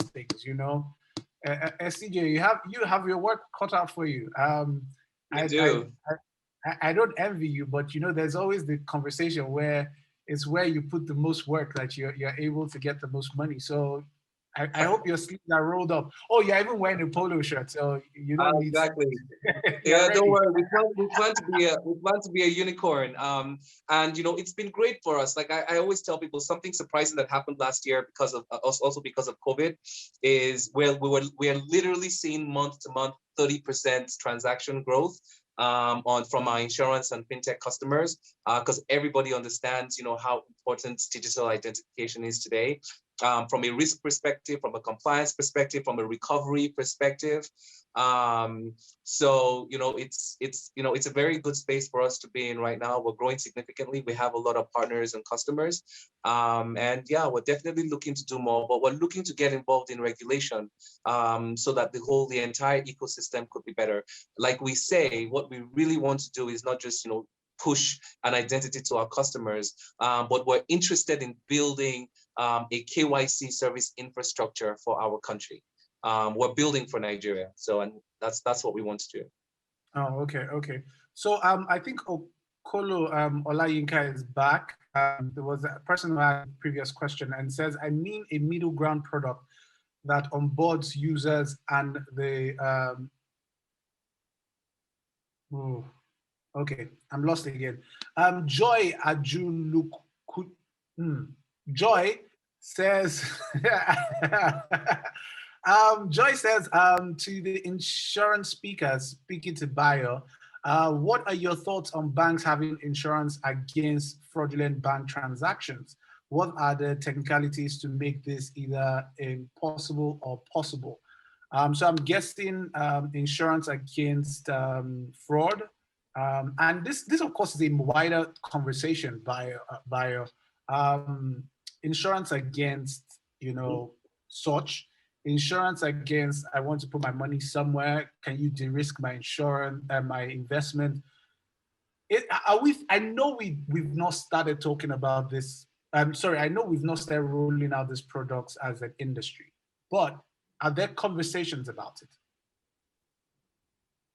SCJ, you have your work cut out for you. I do. I don't envy you, but there's always the conversation where it's where you put the most work that you're able to get the most money. So I hope your sleeves are rolled up. Oh, you're even wearing a polo shirt, so you don't need exactly. Yeah, don't worry. We plan to be a unicorn. And it's been great for us. Like I always tell people, something surprising that happened last year because of also because of COVID is we are literally seeing month to month 30% transaction growth from our insurance and fintech customers, because everybody understands how important digital identification is today. From a risk perspective, from a compliance perspective, from a recovery perspective. So it's a very good space for us to be in right now. We're growing significantly. We have a lot of partners and customers. And yeah, we're definitely looking to do more, but we're looking to get involved in regulation so that the entire ecosystem could be better. Like we say, what we really want to do is not just push an identity to our customers, but we're interested in building a KYC service infrastructure for our country. We're building for Nigeria, and that's what we want to do. Oh, okay. So I think Okolo Olayinka is back. There was a person who had a previous question and says, I mean a middle ground product that onboards users and the okay, I'm lost again. Joy Ajuluku. Joy says, Joy says to the insurance speakers, speaking to Bayo, what are your thoughts on banks having insurance against fraudulent bank transactions? What are the technicalities to make this either impossible or possible? So I'm guessing insurance against fraud. And this of course is a wider conversation by insurance against such insurance against, I want to put my money somewhere, can you de-risk my insurance and my investment? I know we've not started talking about this I'm sorry, I know we've not started rolling out these products as an industry, but are there conversations about it?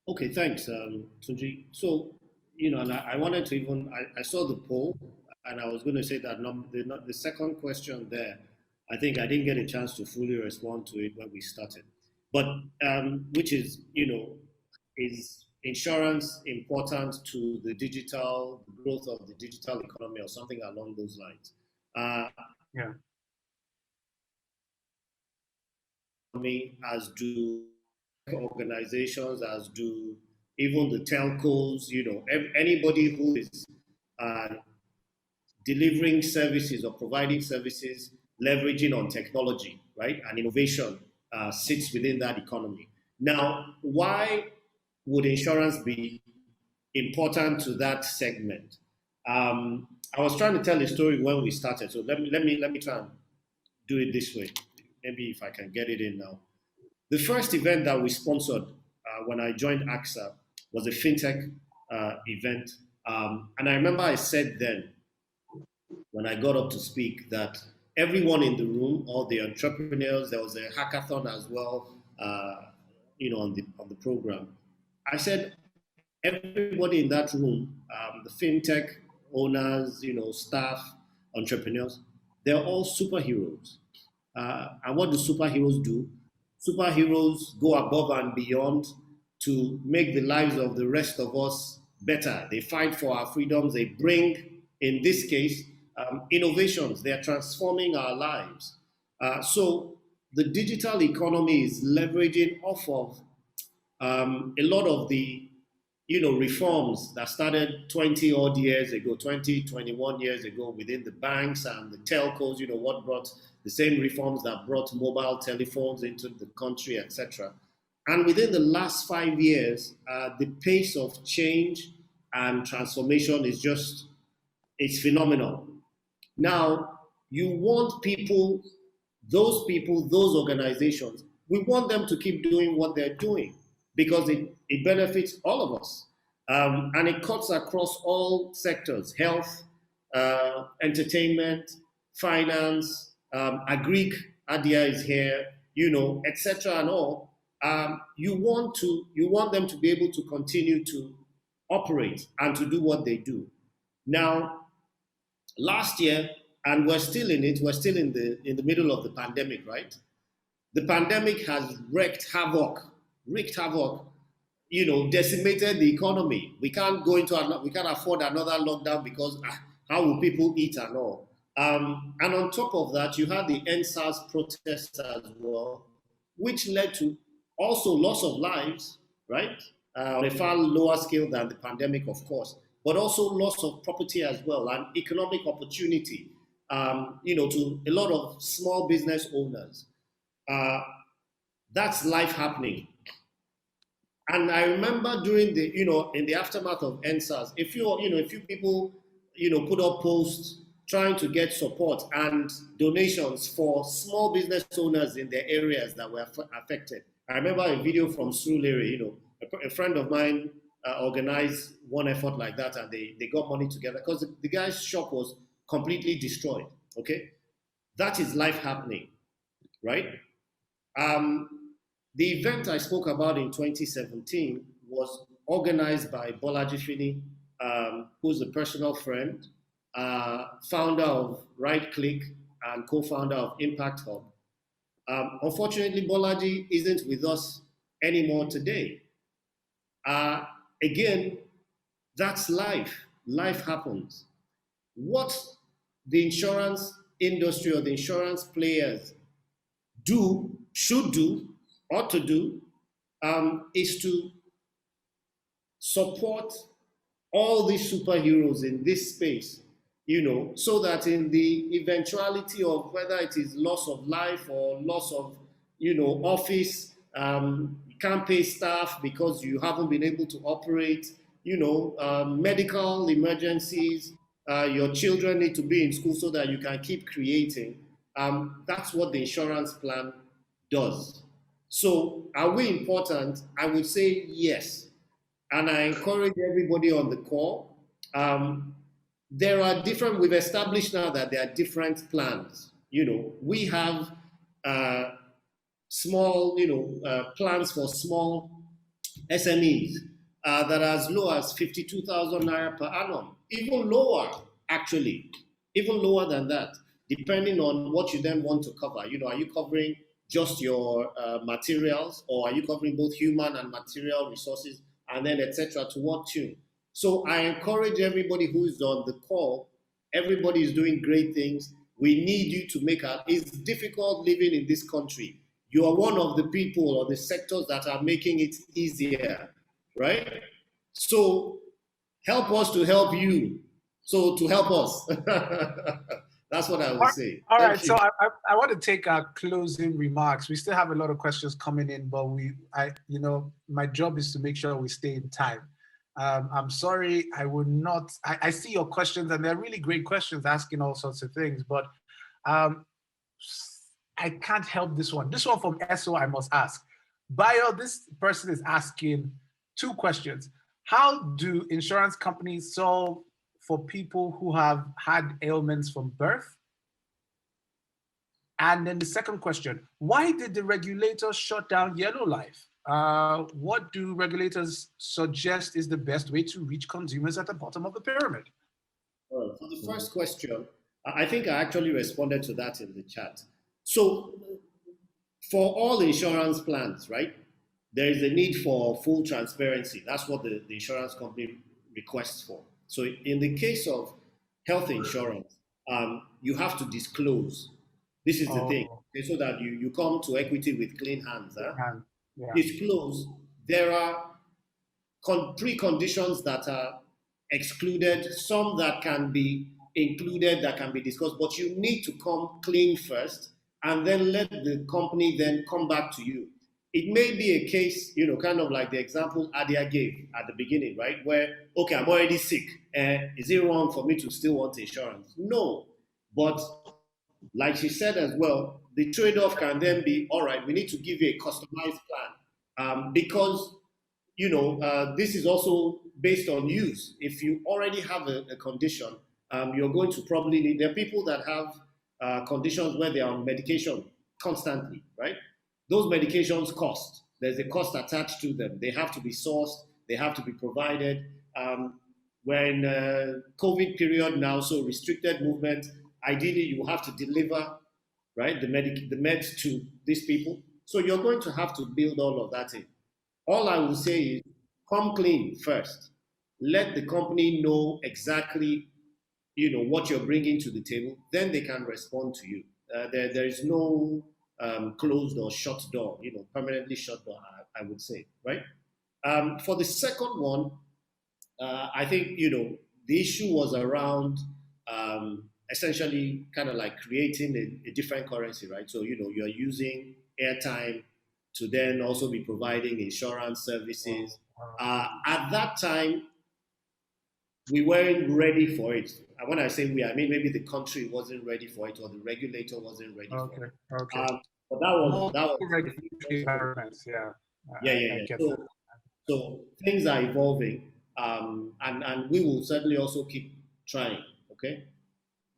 Okay, thanks, Tunji. So, and I wanted to even, I saw the poll, and I was going to say that the second question there, I think I didn't get a chance to fully respond to it when we started. But, which is, is insurance important to the growth of the digital economy or something along those lines? Yeah. As do organizations, as do even the telcos, anybody who is uh, delivering services or providing services, leveraging on technology, right? And innovation sits within that economy. Now, why would insurance be important to that segment? I was trying to tell a story when we started, so let me try and do it this way. Maybe if I can get it in now. The first event that we sponsored when I joined AXA was a fintech event. And I remember I said then, when I got up to speak, that everyone in the room, all the entrepreneurs, there was a hackathon as well, on the program. I said, everybody in that room, the fintech owners, staff, entrepreneurs, they're all superheroes. And what do superheroes do? Superheroes go above and beyond to make the lives of the rest of us better. They fight for our freedoms. They bring, in this case, innovations. They are transforming our lives. So the digital economy is leveraging off of a lot of the reforms that started 20 odd years ago, 20, 21 years ago within the banks and the telcos, what brought the same reforms that brought mobile telephones into the country, etc. And within the last 5 years, the pace of change and transformation is it's phenomenal. Now, you want those organizations, we want them to keep doing what they're doing because it benefits all of us. And it cuts across all sectors: health, entertainment, finance, agric, Adia is here, etc. and all. You want them to be able to continue to operate and to do what they do. Now, last year, and we're still in it, we're still in the middle of the pandemic, right? The pandemic has wreaked havoc, decimated the economy. We can't afford another lockdown because how will people eat and all? And on top of that, you had the NSAS protests as well, which led to also loss of lives, right? On a far lower scale than the pandemic, of course, but also loss of property as well and economic opportunity, to a lot of small business owners. That's life happening. And I remember during in the aftermath of NSAS, a few people, put up posts trying to get support and donations for small business owners in their areas that were affected. I remember a video from Surulere, a friend of mine organized one effort like that, and they got money together because the guy's shop was completely destroyed. Okay, that is life happening, right? The event I spoke about in 2017 was organized by Bolaji Fini, who's a personal friend, founder of Right Click and co-founder of Impact Hub. Unfortunately, Bolaji isn't with us anymore today. Again, that's life. Life happens. What the insurance industry or the insurance players should do, ought to do, is to support all these superheroes in this space, so that in the eventuality of whether it is loss of life or loss of, office, you can't pay staff because you haven't been able to operate, medical emergencies, your children need to be in school so that you can keep creating. That's what the insurance plan does. So are we important? I would say yes. And I encourage everybody on the call, there are different, we've established now that there are different plans. We have small, plans for small SMEs that are as low as 52,000 naira per annum, even lower, actually, even lower than that, depending on what you then want to cover. Are you covering just your materials, or are you covering both human and material resources, and then etc. to what tune? So I encourage everybody who is on the call. Everybody is doing great things. We need you to make it. It's difficult living in this country. You are one of the people or the sectors that are making it easier, right? So help us to help you. So to help us. That's what I would say. All right. So I want to take our closing remarks. We still have a lot of questions coming in, but my job is to make sure we stay in time. I'm sorry, I would not. I see your questions, and they're really great questions, asking all sorts of things, but I can't help this one. This one from SO, I must ask. Bio, this person is asking 2 questions. How do insurance companies solve for people who have had ailments from birth? And then the second question, why did the regulators shut down Yellow Life? What do regulators suggest is the best way to reach consumers at the bottom of the pyramid? For the first question, I think I actually responded to that in the chat. So for all insurance plans, right, there is a need for full transparency. That's what the insurance company requests for. So in the case of health insurance, you have to disclose. This is the thing, okay, so that you come to equity with clean hands. Yeah. Disclose. There are preconditions that are excluded, some that can be included, that can be discussed, but you need to come clean first and then let the company then come back to you. It may be a case, kind of like the example Adia gave at the beginning, right? Where, okay, I'm already sick. Is it wrong for me to still want insurance? No. But like she said as well, the trade-off can then be, all right, we need to give you a customized plan because, this is also based on use. If you already have a condition, you're going to probably need, there are people that have conditions where they are on medication constantly, right? Those medications cost. There's a cost attached to them. They have to be sourced. They have to be provided. When COVID period now, so restricted movement, ideally you have to deliver, right, the meds to these people. So you're going to have to build all of that in. All I will say is come clean first. Let the company know exactly, what you're bringing to the table. Then they can respond to you. There is no closed or shut door, permanently shut door, I would say, right? For the second one, I think, the issue was around essentially kind of like creating a different currency, right? So, you're using airtime to then also be providing insurance services. At that time, we weren't ready for it. And when I say we, I mean maybe the country wasn't ready for it or the regulator wasn't ready for it. Okay. But that was regulatory environments, yeah. Yeah. So things are evolving, and we will certainly also keep trying. Okay,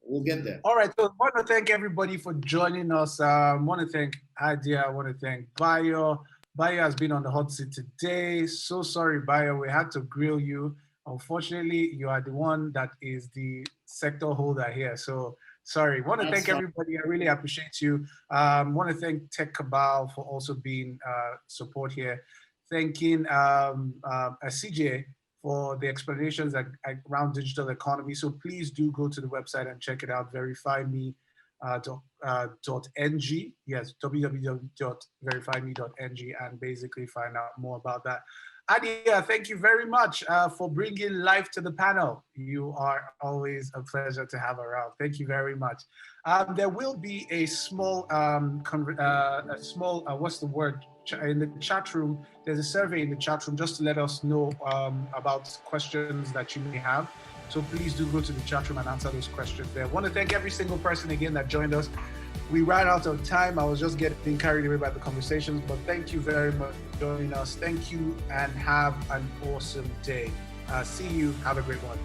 we'll get there. All right. So I want to thank everybody for joining us. I want to thank Adia. I want to thank Bayo. Bayo has been on the hot seat today. So sorry, Bayo. We had to grill you. Unfortunately, you are the one that is the sector holder here. So sorry. Want to thank everybody. I really appreciate you. Want to thank TechCabal for also being support here. Thanking CJ for the explanations around digital economy. So please do go to the website and check it out, verifyme.ng. Yes, www.verifyme.ng, and basically find out more about that. Adia, thank you very much for bringing life to the panel. You are always a pleasure to have around. Thank you very much. There will be a small, what's the word? In the chat room, there's a survey in the chat room just to let us know about questions that you may have. So please do go to the chat room and answer those questions there. I want to thank every single person again that joined us. We ran out of time. I was just getting carried away by the conversations, but thank you very much for joining us. Thank you and have an awesome day. See you. Have a great one.